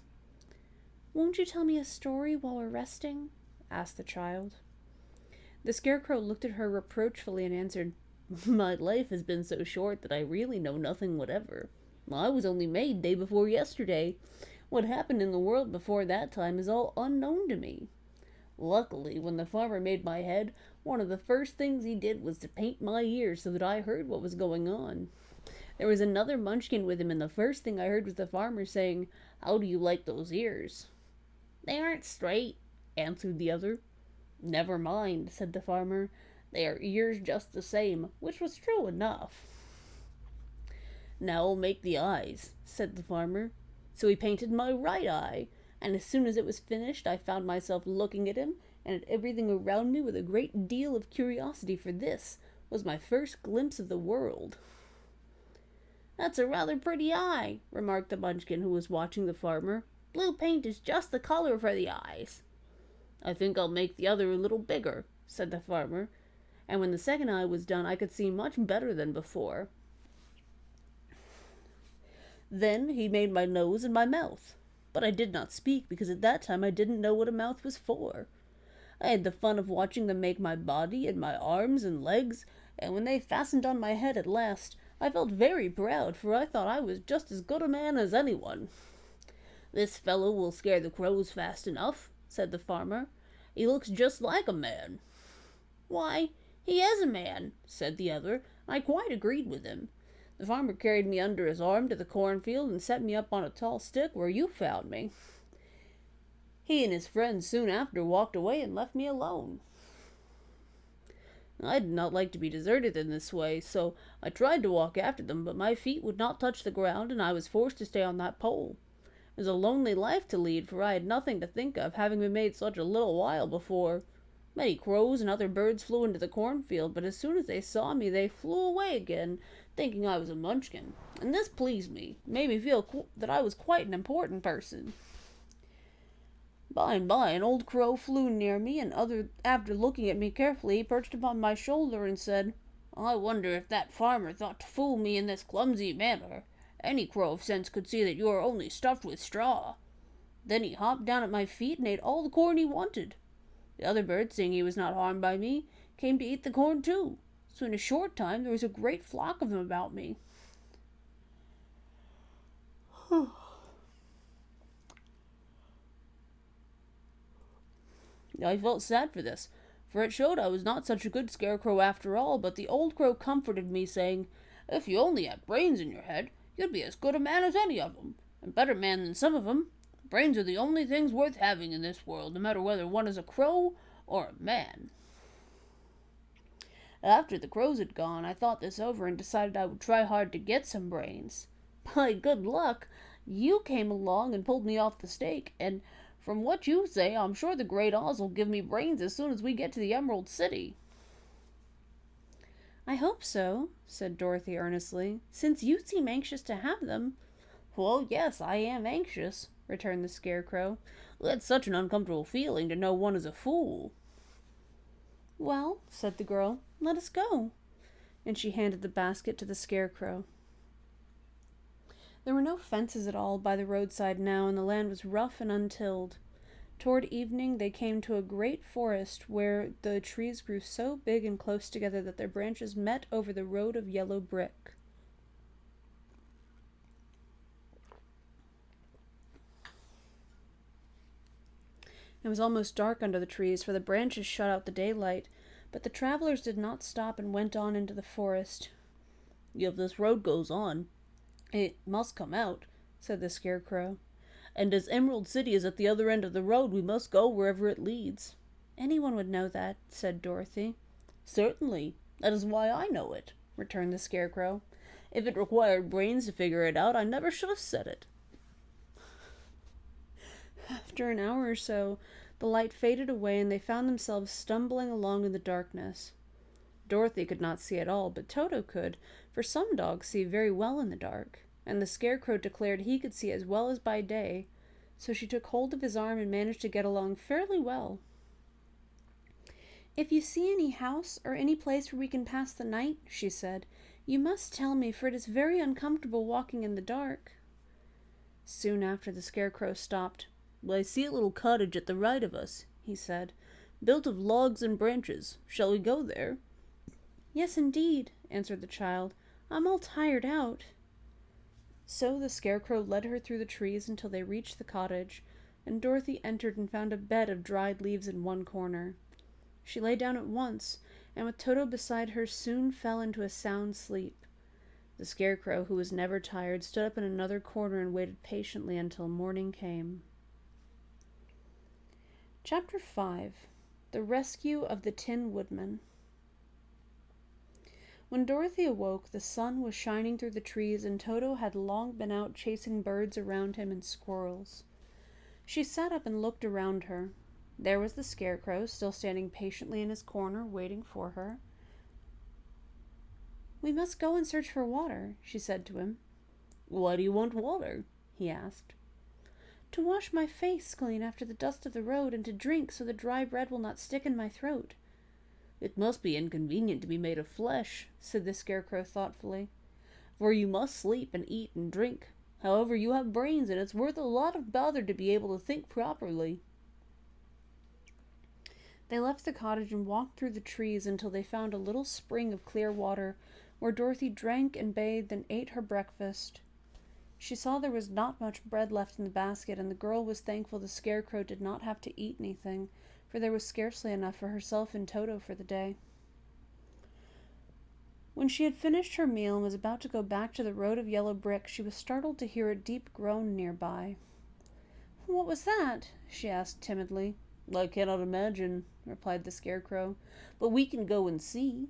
Speaker 1: Won't you tell me a story while we're resting? Asked the child.
Speaker 2: The Scarecrow looked at her reproachfully and answered, My life has been so short that I really know nothing whatever. I was only made day before yesterday. What happened in the world before that time is all unknown to me. Luckily, when the farmer made my head, one of the first things he did was to paint my ears so that I heard what was going on. There was another Munchkin with him, and the first thing I heard was the farmer saying, How do you like those ears? They aren't straight, answered the other. Never mind, said the farmer. They are ears just the same, which was true enough. Now I'll make the eyes, said the farmer. So he painted my right eye, and as soon as it was finished I found myself looking at him and at everything around me with a great deal of curiosity, for this was my first glimpse of the world. That's a rather pretty eye, remarked the Munchkin who was watching the farmer. Blue paint is just the color for the eyes. I think I'll make the other a little bigger, said the farmer, and when the second eye was done I could see much better than before. Then he made my nose and my mouth, but I did not speak because at that time I didn't know what a mouth was for. I had the fun of watching them make my body and my arms and legs, and when they fastened on my head at last, I felt very proud, for I thought I was just as good a man as anyone. This fellow will scare the crows fast enough, said the farmer. He looks just like a man. Why, he is a man, said the other. I quite agreed with him. The farmer carried me under his arm to the cornfield and set me up on a tall stick where you found me. He and his friends soon after walked away and left me alone. I did not like to be deserted in this way, so I tried to walk after them, but my feet would not touch the ground, and I was forced to stay on that pole. It was a lonely life to lead, for I had nothing to think of, having been made such a little while before. Many crows and other birds flew into the cornfield, but as soon as they saw me, they flew away again, thinking I was a Munchkin, and this pleased me, made me feel that I was quite an important person. By and by, an old crow flew near me, and after looking at me carefully, he perched upon my shoulder and said, I wonder if that farmer thought to fool me in this clumsy manner. Any crow of sense could see that you are only stuffed with straw. Then he hopped down at my feet and ate all the corn he wanted. The other birds, seeing he was not harmed by me, came to eat the corn too. So in a short time there was a great flock of them about me. I felt sad for this, for it showed I was not such a good scarecrow after all, but the old crow comforted me, saying, If you only had brains in your head, you'd be as good a man as any of them, and better man than some of them. Brains are the only things worth having in this world, no matter whether one is a crow or a man. After the crows had gone, I thought this over and decided I would try hard to get some brains. By good luck, you came along and pulled me off the stake, and from what you say, I'm sure the Great Oz will give me brains as soon as we get to the Emerald City.
Speaker 1: I hope so, said Dorothy earnestly, since you seem anxious to have them.
Speaker 2: Well, yes, I am anxious, returned the Scarecrow. It's such an uncomfortable feeling to know one is a fool.
Speaker 1: Well, said the girl, let us go. And she handed the basket to the Scarecrow. There were no fences at all by the roadside now, and the land was rough and untilled. Toward evening they came to a great forest where the trees grew so big and close together that their branches met over the road of yellow brick. It was almost dark under the trees, for the branches shut out the daylight, but the travelers did not stop and went on into the forest.
Speaker 2: If this road goes on,
Speaker 1: it must come out, said the Scarecrow.
Speaker 2: And as Emerald City is at the other end of the road, we must go wherever it leads.
Speaker 1: Anyone would know that, said Dorothy.
Speaker 2: Certainly. That is why I know it, returned the Scarecrow. If it required brains to figure it out, I never should have said it.
Speaker 1: After an hour or so, the light faded away and they found themselves stumbling along in the darkness. Dorothy could not see at all, but Toto could, for some dogs see very well in the dark, and the Scarecrow declared he could see as well as by day, so she took hold of his arm and managed to get along fairly well. If you see any house or any place where we can pass the night, she said, You must tell me, for it is very uncomfortable walking in the dark."
Speaker 2: Soon after, the Scarecrow stopped. "I see a little cottage at the right of us," he said, "built of logs and branches. Shall we go there?"
Speaker 1: "Yes, indeed," answered the child. "I'm all tired out." So the Scarecrow led her through the trees until they reached the cottage, and Dorothy entered and found a bed of dried leaves in one corner. She lay down at once, and with Toto beside her soon fell into a sound sleep. The Scarecrow, who was never tired, stood up in another corner and waited patiently until morning came. Chapter 5. The Rescue of the Tin Woodman. When Dorothy awoke, the sun was shining through the trees, and Toto had long been out chasing birds around him and squirrels. She sat up and looked around her. There was the Scarecrow, still standing patiently in his corner, waiting for her. "We must go and search for water," she said to him.
Speaker 2: "Why do you want water?" he asked.
Speaker 1: "To wash my face clean after the dust of the road, and to drink so the dry bread will not stick in my throat."
Speaker 2: "It must be inconvenient to be made of flesh," said the Scarecrow thoughtfully, "for you must sleep and eat and drink. However, you have brains, and it's worth a lot of bother to be able to think properly."
Speaker 1: They left the cottage and walked through the trees until they found a little spring of clear water, where Dorothy drank and bathed and ate her breakfast. She saw there was not much bread left in the basket, and the girl was thankful the Scarecrow did not have to eat anything, for there was scarcely enough for herself and Toto for the day. When she had finished her meal and was about to go back to the road of yellow brick, she was startled to hear a deep groan nearby. "What was that?" she asked timidly.
Speaker 2: "I cannot imagine," replied the Scarecrow, "but we can go and see."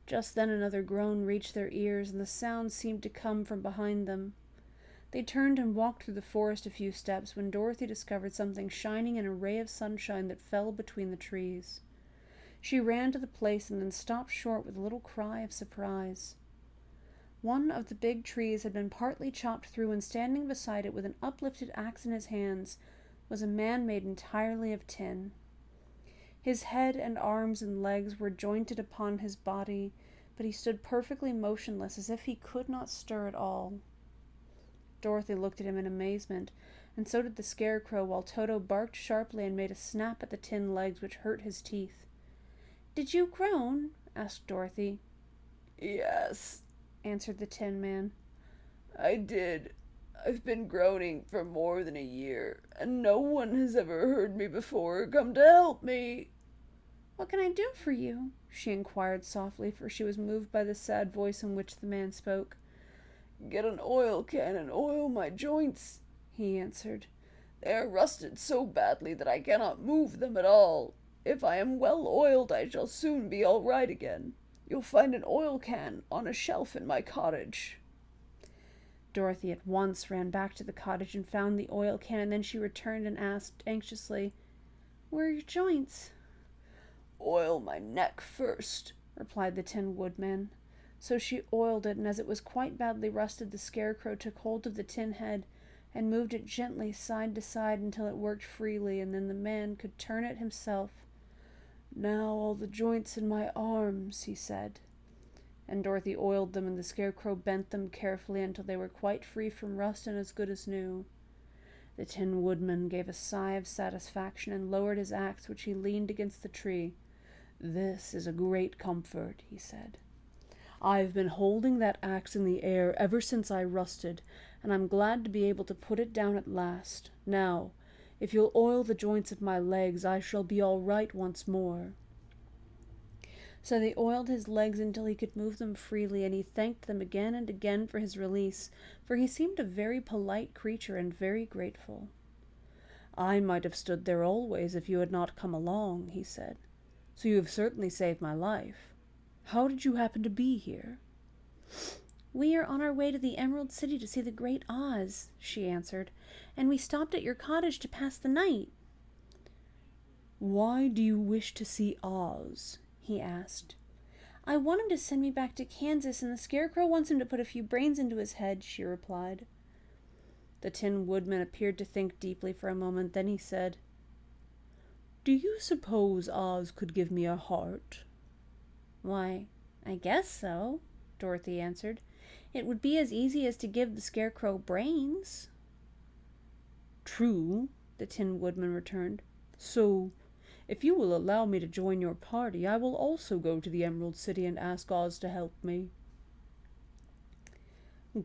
Speaker 1: Just then another groan reached their ears, and the sound seemed to come from behind them. They turned and walked through the forest a few steps when Dorothy discovered something shining in a ray of sunshine that fell between the trees. She ran to the place and then stopped short with a little cry of surprise. One of the big trees had been partly chopped through, and standing beside it with an uplifted axe in his hands was a man made entirely of tin. His head and arms and legs were jointed upon his body, but he stood perfectly motionless, as if he could not stir at all. Dorothy looked at him in amazement, and so did the Scarecrow, while Toto barked sharply and made a snap at the tin legs, which hurt his teeth. "Did you groan?" asked Dorothy.
Speaker 3: "Yes," answered the Tin Man. "I did. I've been groaning for more than a year, and no one has ever heard me before or come to help me."
Speaker 1: "What can I do for you?" she inquired softly, for she was moved by the sad voice in which the man spoke.
Speaker 3: "Get an oil can and oil my joints," he answered. "They are rusted so badly that I cannot move them at all. If I am well oiled, I shall soon be all right again. You'll find an oil can on a shelf in my cottage."
Speaker 1: Dorothy at once ran back to the cottage and found the oil can, and then she returned and asked anxiously, "Where are your joints?"
Speaker 3: "Oil my neck first,"
Speaker 1: replied the Tin Woodman. So she oiled it, and as it was quite badly rusted, the Scarecrow took hold of the tin head and moved it gently side to side until it worked freely, and then the man could turn it himself. "Now all the joints in my arms," he said. And Dorothy oiled them, and the Scarecrow bent them carefully until they were quite free from rust and as good as new. The Tin Woodman gave a sigh of satisfaction and lowered his axe, which he leaned against the tree. "This is a great comfort," he said. "I've been holding that axe in the air ever since I rusted, and I'm glad to be able to put it down at last. Now, if you'll oil the joints of my legs, I shall be all right once more." So they oiled his legs until he could move them freely, and he thanked them again and again for his release, for he seemed a very polite creature and very grateful. "I might have stood there always if you had not come along," he said. "So you have certainly saved my life. How did you happen to be here?" "We are on our way to the Emerald City to see the Great Oz," she answered, "and we stopped at your cottage to pass the night." "Why do you wish to see Oz?" he asked. "I want him to send me back to Kansas, and the Scarecrow wants him to put a few brains into his head," she replied. The Tin Woodman appeared to think deeply for a moment. Then he said, "Do you suppose Oz could give me a heart?" "Why, I guess so, Dorothy answered. It would be as easy as to give the Scarecrow brains.
Speaker 2: True, the Tin Woodman returned. So, if you will allow me to join your party, I will also go to the Emerald City and ask Oz to help me.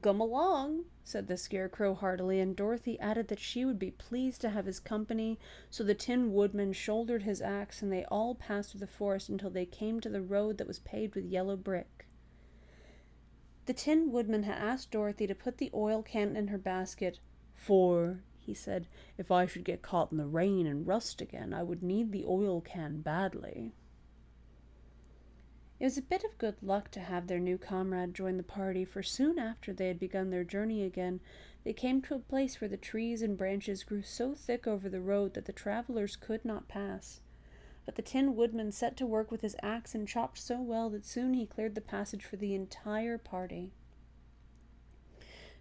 Speaker 1: Come along, said the Scarecrow heartily, and Dorothy added that she would be pleased to have his company, so the Tin Woodman shouldered his axe and they all passed through the forest until they came to the road that was paved with yellow brick. The Tin Woodman had asked Dorothy to put the oil can in her basket,
Speaker 2: "For," he said, "if I should get caught in the rain and rust again, I would need the oil can badly."
Speaker 1: It was a bit of good luck to have their new comrade join the party, for soon after they had begun their journey again, they came to a place where the trees and branches grew so thick over the road that the travelers could not pass. But the Tin Woodman set to work with his axe and chopped so well that soon he cleared the passage for the entire party.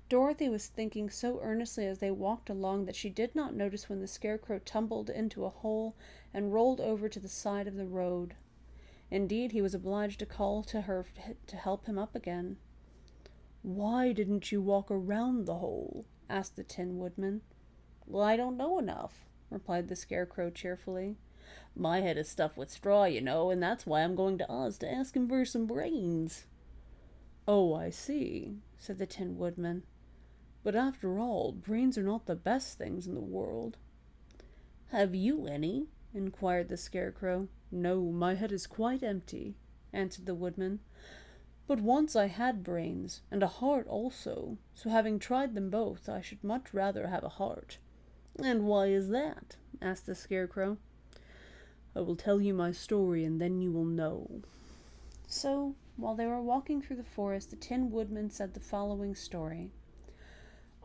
Speaker 1: Dorothy was thinking so earnestly as they walked along that she did not notice when the Scarecrow tumbled into a hole and rolled over to the side of the road. Indeed, he was obliged to call to her to help him up again.
Speaker 2: "Why didn't you walk around the hole?" asked the Tin Woodman.
Speaker 3: "Well, I don't know enough," replied the Scarecrow cheerfully. "My head is stuffed with straw, you know, and that's why I'm going to Oz to ask him for some brains."
Speaker 2: "Oh, I see," said the Tin Woodman. "But after all, brains are not the best things in the world."
Speaker 3: "Have you any?" inquired the Scarecrow.
Speaker 2: "No, my head is quite empty," answered the Woodman. "But once I had brains, and a heart also, so having tried them both, I should much rather have a heart."
Speaker 3: "And why is that?" asked the Scarecrow.
Speaker 2: "I will tell you my story, and then you will know."
Speaker 1: So, while they were walking through the forest, the Tin Woodman said the following story.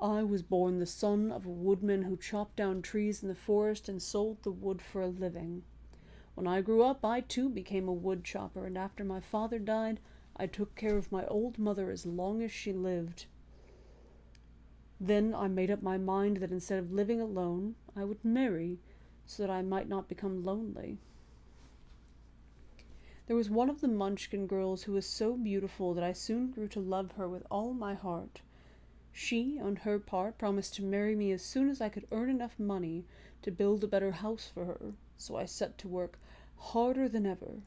Speaker 2: "I was born the son of a woodman who chopped down trees in the forest and sold the wood for a living. When I grew up, I too became a wood chopper, and after my father died, I took care of my old mother as long as she lived. Then I made up my mind that instead of living alone, I would marry, so that I might not become lonely. There was one of the Munchkin girls who was so beautiful that I soon grew to love her with all my heart. She, on her part, promised to marry me as soon as I could earn enough money to build a better house for her, so I set to work harder than ever.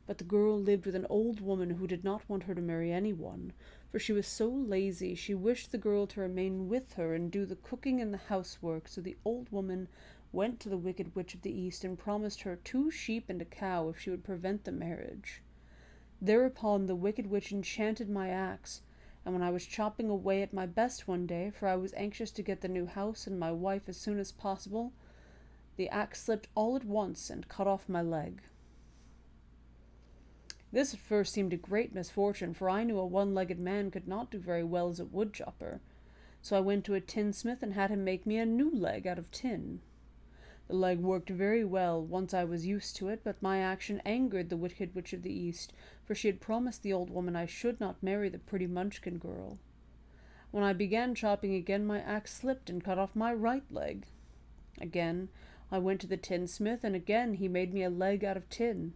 Speaker 2: But the girl lived with an old woman who did not want her to marry anyone, for she was so lazy she wished the girl to remain with her and do the cooking and the housework, so the old woman went to the Wicked Witch of the East and promised her 2 sheep and a cow if she would prevent the marriage. Thereupon the Wicked Witch enchanted my axe, and when I was chopping away at my best one day, for I was anxious to get the new house and my wife as soon as possible, the axe slipped all at once and cut off my leg. This at first seemed a great misfortune, for I knew a one-legged man could not do very well as a wood chopper, so I went to a tinsmith and had him make me a new leg out of tin. The leg worked very well once I was used to it, but my action angered the Wicked Witch of the East, for she had promised the old woman I should not marry the pretty Munchkin girl. When I began chopping again, my axe slipped and cut off my right leg. Again, I went to the tinsmith, and again he made me a leg out of tin.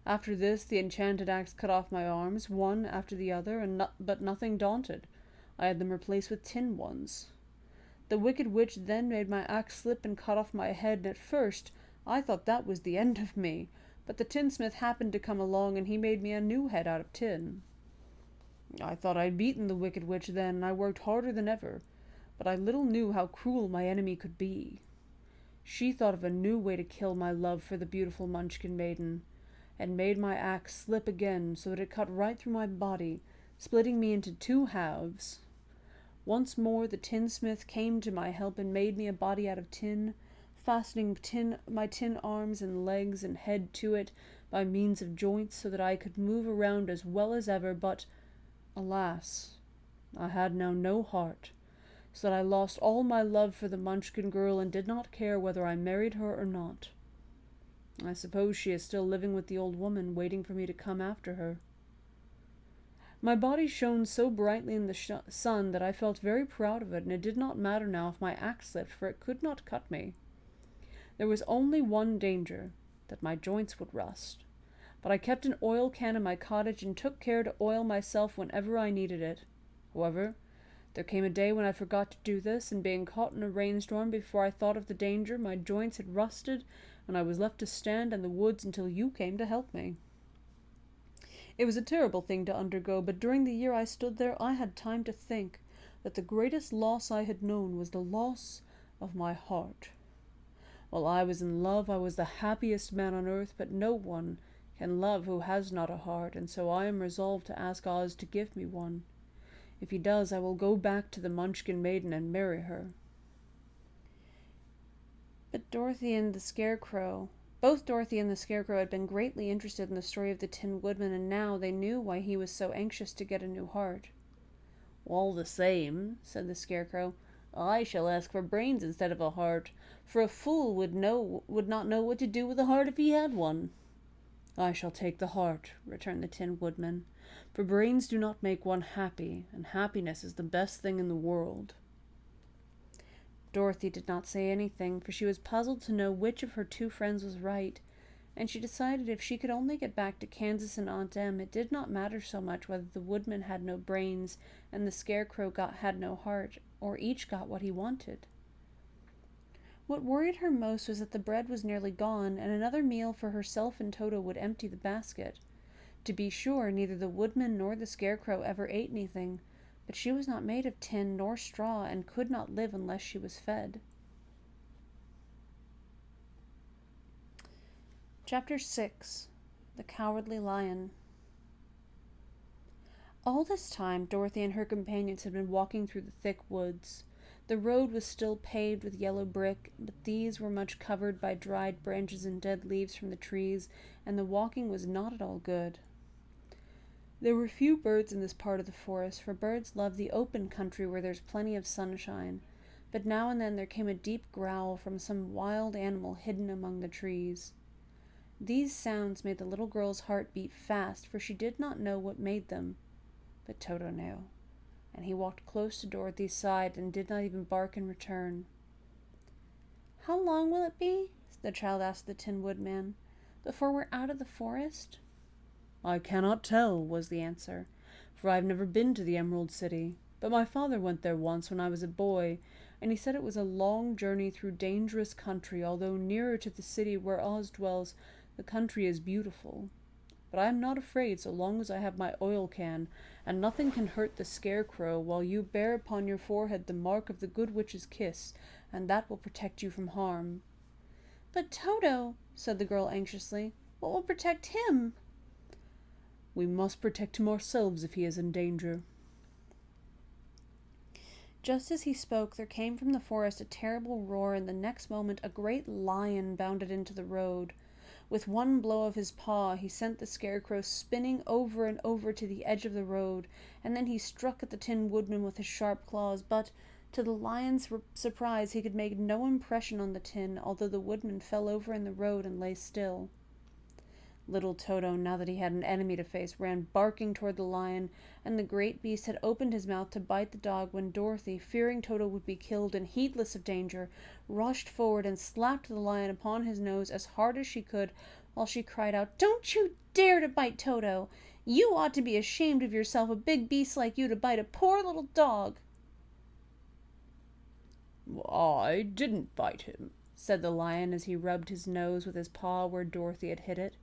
Speaker 2: After this, the enchanted axe cut off my arms, one after the other, but nothing daunted, I had them replaced with tin ones. The Wicked Witch then made my axe slip and cut off my head, and at first I thought that was the end of me, but the tinsmith happened to come along, and he made me a new head out of tin. I thought I'd beaten the Wicked Witch then, and I worked harder than ever, but I little knew how cruel my enemy could be. She thought of a new way to kill my love for the beautiful Munchkin maiden, and made my axe slip again so that it cut right through my body, splitting me into 2 halves. Once more the tinsmith came to my help and made me a body out of tin, fastening my tin arms and legs and head to it by means of joints so that I could move around as well as ever, but, alas, I had now no heart, so that I lost all my love for the Munchkin girl and did not care whether I married her or not. I suppose she is still living with the old woman, waiting for me to come after her. My body shone so brightly in the sun that I felt very proud of it, and it did not matter now if my axe slipped, for it could not cut me. There was only one danger, that my joints would rust.
Speaker 1: but I kept an oil can in my cottage and took care to oil myself whenever I needed it. However, there came a day when I forgot to do this, and being caught in a rainstorm before I thought of the danger, my joints had rusted, and I was left to stand in the woods until you came to help me. It was a terrible thing to undergo, but during the year I stood there I had time to think that the greatest loss I had known was the loss of my heart. While I was in love, I was the happiest man on earth, but no one can love who has not a heart, and so I am resolved to ask Oz to give me one. If he does, I will go back to the Munchkin maiden and marry her." But both Dorothy and the Scarecrow had been greatly interested in the story of the Tin Woodman, and now they knew why he was so anxious to get a new heart.
Speaker 2: "All the same," said the Scarecrow, "I shall ask for brains instead of a heart, for a fool would not know what to do with a heart if he had one."
Speaker 1: "I shall take the heart," returned the Tin Woodman, "for brains do not make one happy, and happiness is the best thing in the world." Dorothy did not say anything, for she was puzzled to know which of her two friends was right, and she decided if she could only get back to Kansas and Aunt Em, it did not matter so much whether the Woodman had no brains and the Scarecrow had no heart, or each got what he wanted. What worried her most was that the bread was nearly gone, and another meal for herself and Toto would empty the basket. To be sure, neither the Woodman nor the Scarecrow ever ate anything, but she was not made of tin nor straw, and could not live unless she was fed. Chapter 6. The Cowardly Lion. All this time, Dorothy and her companions had been walking through the thick woods. The road was still paved with yellow brick, but these were much covered by dried branches and dead leaves from the trees, and the walking was not at all good. There were few birds in this part of the forest, for birds love the open country where there's plenty of sunshine, but now and then there came a deep growl from some wild animal hidden among the trees. These sounds made the little girl's heart beat fast, for she did not know what made them, but Toto knew, and he walked close to Dorothy's side and did not even bark in return. "How long will it be," the child asked the Tin Woodman, "before we're out of the forest?" "I cannot tell," was the answer, "for I've never been to the Emerald City, but my father went there once when I was a boy, and he said it was a long journey through dangerous country, although nearer to the city where Oz dwells, the country is beautiful. But I am not afraid so long as I have my oil can, and nothing can hurt the Scarecrow, while you bear upon your forehead the mark of the Good Witch's kiss, and that will protect you from harm." "But Toto," said the girl anxiously, "what will protect him?" "We must protect him ourselves if he is in danger." Just as he spoke, there came from the forest a terrible roar, and the next moment a great lion bounded into the road. With one blow of his paw, he sent the Scarecrow spinning over and over to the edge of the road, and then he struck at the Tin Woodman with his sharp claws, but, to the lion's surprise, he could make no impression on the tin, although the Woodman fell over in the road and lay still. Little Toto, now that he had an enemy to face, ran barking toward the lion, and the great beast had opened his mouth to bite the dog when Dorothy, fearing Toto would be killed and heedless of danger, rushed forward and slapped the lion upon his nose as hard as she could, while she cried out, "Don't you dare to bite Toto! You ought to be ashamed of yourself, a big beast like you, to bite a poor little dog!"
Speaker 3: "I didn't bite him,"
Speaker 1: said the lion as he rubbed his nose with his paw where Dorothy had hit it.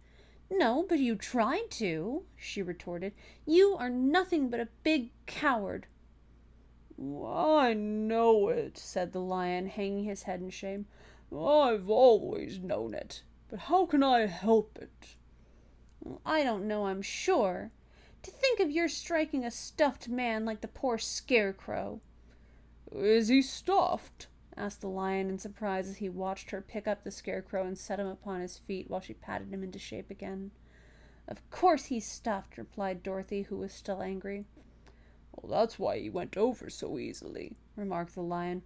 Speaker 2: "No, but you tried to," she retorted. "You are nothing but a big coward."
Speaker 3: "I know it," said the lion, hanging his head in shame. "I've always known it, but how can I help it?"
Speaker 2: "I don't know, I'm sure. To think of your striking a stuffed man like the poor Scarecrow."
Speaker 3: "Is he stuffed?"
Speaker 1: asked the lion in surprise as he watched her pick up the Scarecrow and set him upon his feet while she patted him into shape again.
Speaker 2: "Of course he's stuffed," replied Dorothy, who was still angry.
Speaker 3: "Well, that's why he went over so easily," remarked the lion.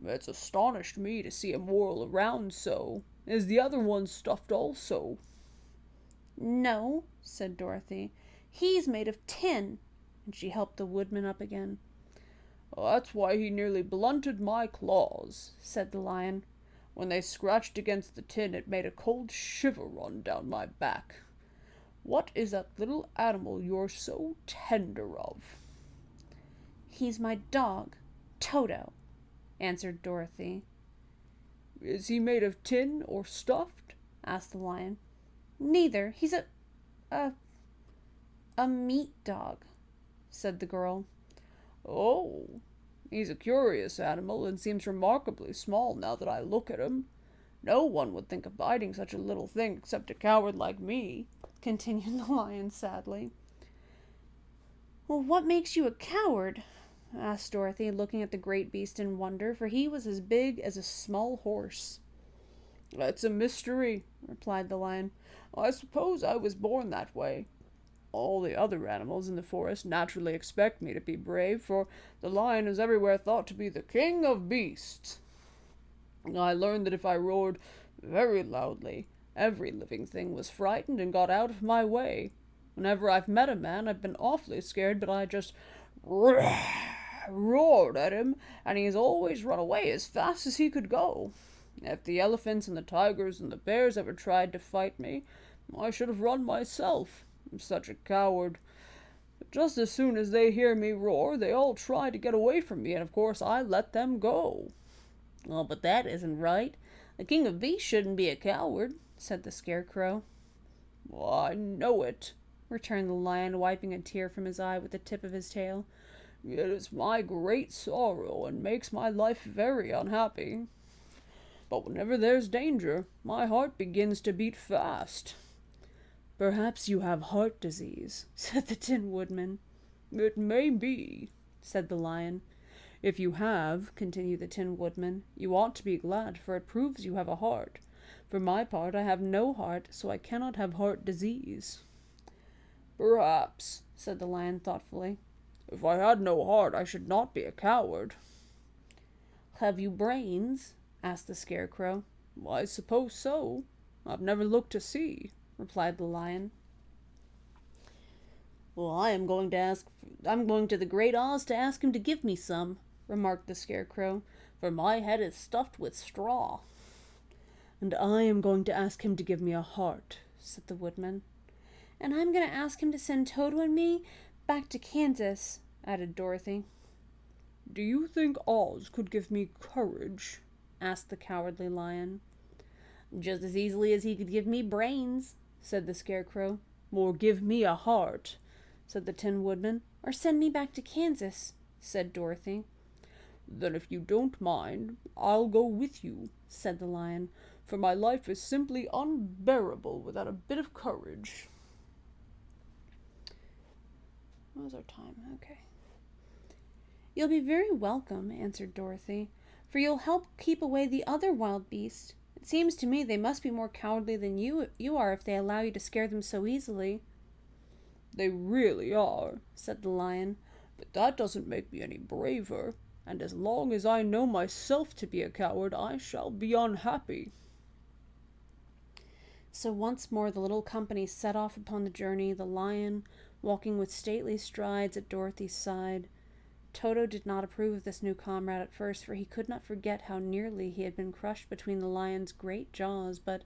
Speaker 3: "It's astonished me to see him whirl around so. Is the other one stuffed also?"
Speaker 2: "No," said Dorothy. "He's made of tin," and she helped the Woodman up again.
Speaker 3: "That's why he nearly blunted my claws," said the lion. "When they scratched against the tin, it made a cold shiver run down my back. What is that little animal you're so tender of?"
Speaker 1: "He's my dog, Toto," answered Dorothy.
Speaker 3: "Is he made of tin or stuffed?"
Speaker 1: asked the lion. "Neither. He's a meat dog," said the girl.
Speaker 3: "Oh, he's a curious animal and seems remarkably small now that I look at him. No one would think of biting such a little thing except a coward like me," continued the lion sadly.
Speaker 1: "Well, what makes you a coward?" asked Dorothy, looking at the great beast in wonder, for he was as big as a small horse.
Speaker 3: "That's a mystery," replied the lion. "I suppose I was born that way. All the other animals in the forest naturally expect me to be brave, for the lion is everywhere thought to be the king of beasts. I learned that if I roared very loudly, every living thing was frightened and got out of my way. Whenever I've met a man, I've been awfully scared, but I just roared at him, and he's always run away as fast as he could go. If the elephants and the tigers and the bears ever tried to fight me, I should have run myself. I'm such a coward. But just as soon as they hear me roar, they all try to get away from me, and of course I let them go."
Speaker 2: "Oh, but that isn't right. The king of beasts shouldn't be a coward," said the Scarecrow.
Speaker 3: "Well, I know it,"
Speaker 1: returned the lion, wiping a tear from his eye with the tip of his tail.
Speaker 3: "It is my great sorrow and makes my life very unhappy. But whenever there's danger, my heart begins to beat fast."
Speaker 1: "Perhaps you have heart disease," said the Tin Woodman.
Speaker 3: "It may be,"
Speaker 1: said the lion. "If you have," continued the Tin Woodman, "you ought to be glad, for it proves you have a heart. For my part, I have no heart, so I cannot have heart disease."
Speaker 3: "Perhaps,"
Speaker 1: said the lion thoughtfully.
Speaker 3: "if I had no heart, I should not be a coward."
Speaker 1: "Have you brains?" asked the Scarecrow.
Speaker 3: "I suppose so. I've never looked to see,"
Speaker 1: replied the lion.
Speaker 2: "Well, I'm going to the Great Oz to ask him to give me some," remarked the Scarecrow, "for my head is stuffed with straw."
Speaker 1: "And I am going to ask him to give me a heart," said the Woodman. "And I'm going to ask him to send Toto and me back to Kansas," added Dorothy.
Speaker 3: "Do you think Oz could give me courage?"
Speaker 1: asked the Cowardly Lion.
Speaker 2: "Just as easily as he could give me brains," said the Scarecrow.
Speaker 1: "Or give me a heart," said the Tin Woodman. "Or send me back to Kansas," said Dorothy.
Speaker 3: "Then if you don't mind, I'll go with you," said the lion, "for my life is simply unbearable without a bit of courage."
Speaker 1: What was our time? Okay. "You'll be very welcome," answered Dorothy, "for you'll help keep away the other wild beasts. It seems to me they must be more cowardly than you are if they allow you to scare them so easily."
Speaker 3: "They really are," said the lion, "but that doesn't make me any braver, and as long as I know myself to be a coward, I shall be unhappy."
Speaker 1: So once more the little company set off upon the journey, the lion walking with stately strides at Dorothy's side. Toto did not approve of this new comrade at first, for he could not forget how nearly he had been crushed between the lion's great jaws, but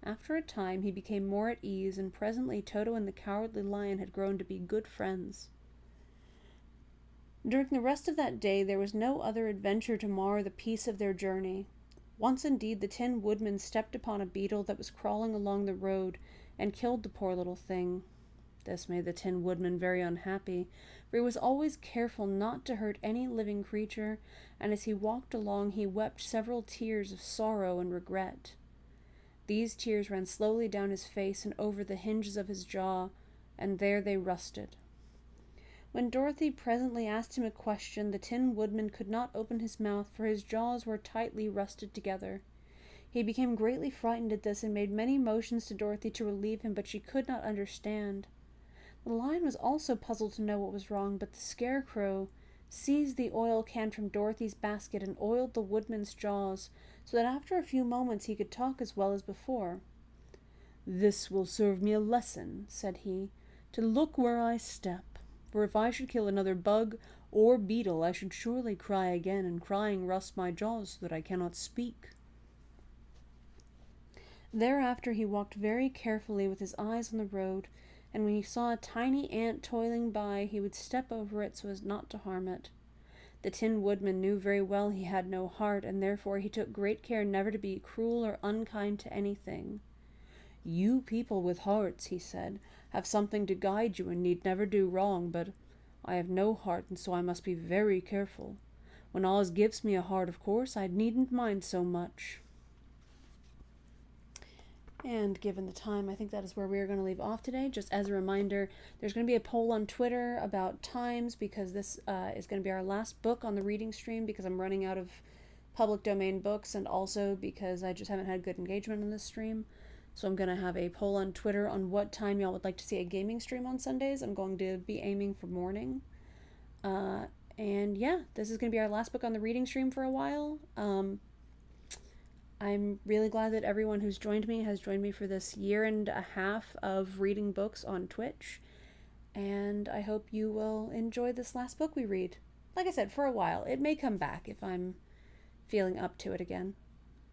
Speaker 1: after a time he became more at ease, and presently Toto and the Cowardly Lion had grown to be good friends. During the rest of that day there was no other adventure to mar the peace of their journey. Once indeed the Tin Woodman stepped upon a beetle that was crawling along the road and killed the poor little thing. This made the Tin Woodman very unhappy, for he was always careful not to hurt any living creature, and as he walked along he wept several tears of sorrow and regret. These tears ran slowly down his face and over the hinges of his jaw, and there they rusted. When Dorothy presently asked him a question, the Tin Woodman could not open his mouth, for his jaws were tightly rusted together. He became greatly frightened at this and made many motions to Dorothy to relieve him, but she could not understand. The lion was also puzzled to know what was wrong, but the Scarecrow seized the oil can from Dorothy's basket and oiled the Woodman's jaws, so that after a few moments he could talk as well as before. "This will serve me a lesson," said he, "to look where I step, for if I should kill another bug or beetle, I should surely cry again, and crying rusts my jaws so that I cannot speak." Thereafter he walked very carefully with his eyes on the road, and when he saw a tiny ant toiling by, he would step over it so as not to harm it. The Tin Woodman knew very well he had no heart, and therefore he took great care never to be cruel or unkind to anything. "You people with hearts," he said, "have something to guide you and need never do wrong, but I have no heart, and so I must be very careful. When Oz gives me a heart, of course, I needn't mind so much." And given the time, I think that is where we are going to leave off today. Just as a reminder, there's going to be a poll on Twitter about times, because this is going to be our last book on the reading stream, because I'm running out of public domain books, and also because I just haven't had good engagement on this stream. So I'm going to have a poll on Twitter on what time y'all would like to see a gaming stream on Sundays. I'm going to be aiming for morning. And yeah, this is going to be our last book on the reading stream for a while. I'm really glad that everyone who's joined me has joined me for this 1.5 years of reading books on Twitch. And I hope you will enjoy this last book we read. Like I said, for a while. It may come back if I'm feeling up to it again.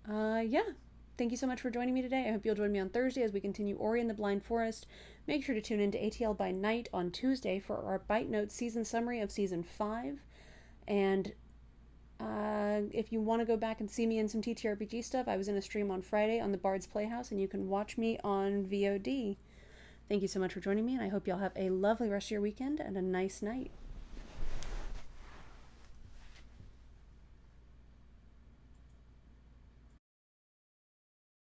Speaker 1: Yeah. Thank you so much for joining me today. I hope you'll join me on Thursday as we continue Ori and the Blind Forest. Make sure to tune in to ATL by Night on Tuesday for our Bite Notes season summary of Season 5. And if you want to go back and see me in some TTRPG stuff, I was in a stream on Friday on the Bard's Playhouse, and you can watch me on VOD. Thank you so much for joining me, and I hope y'all have a lovely rest of your weekend and a nice night.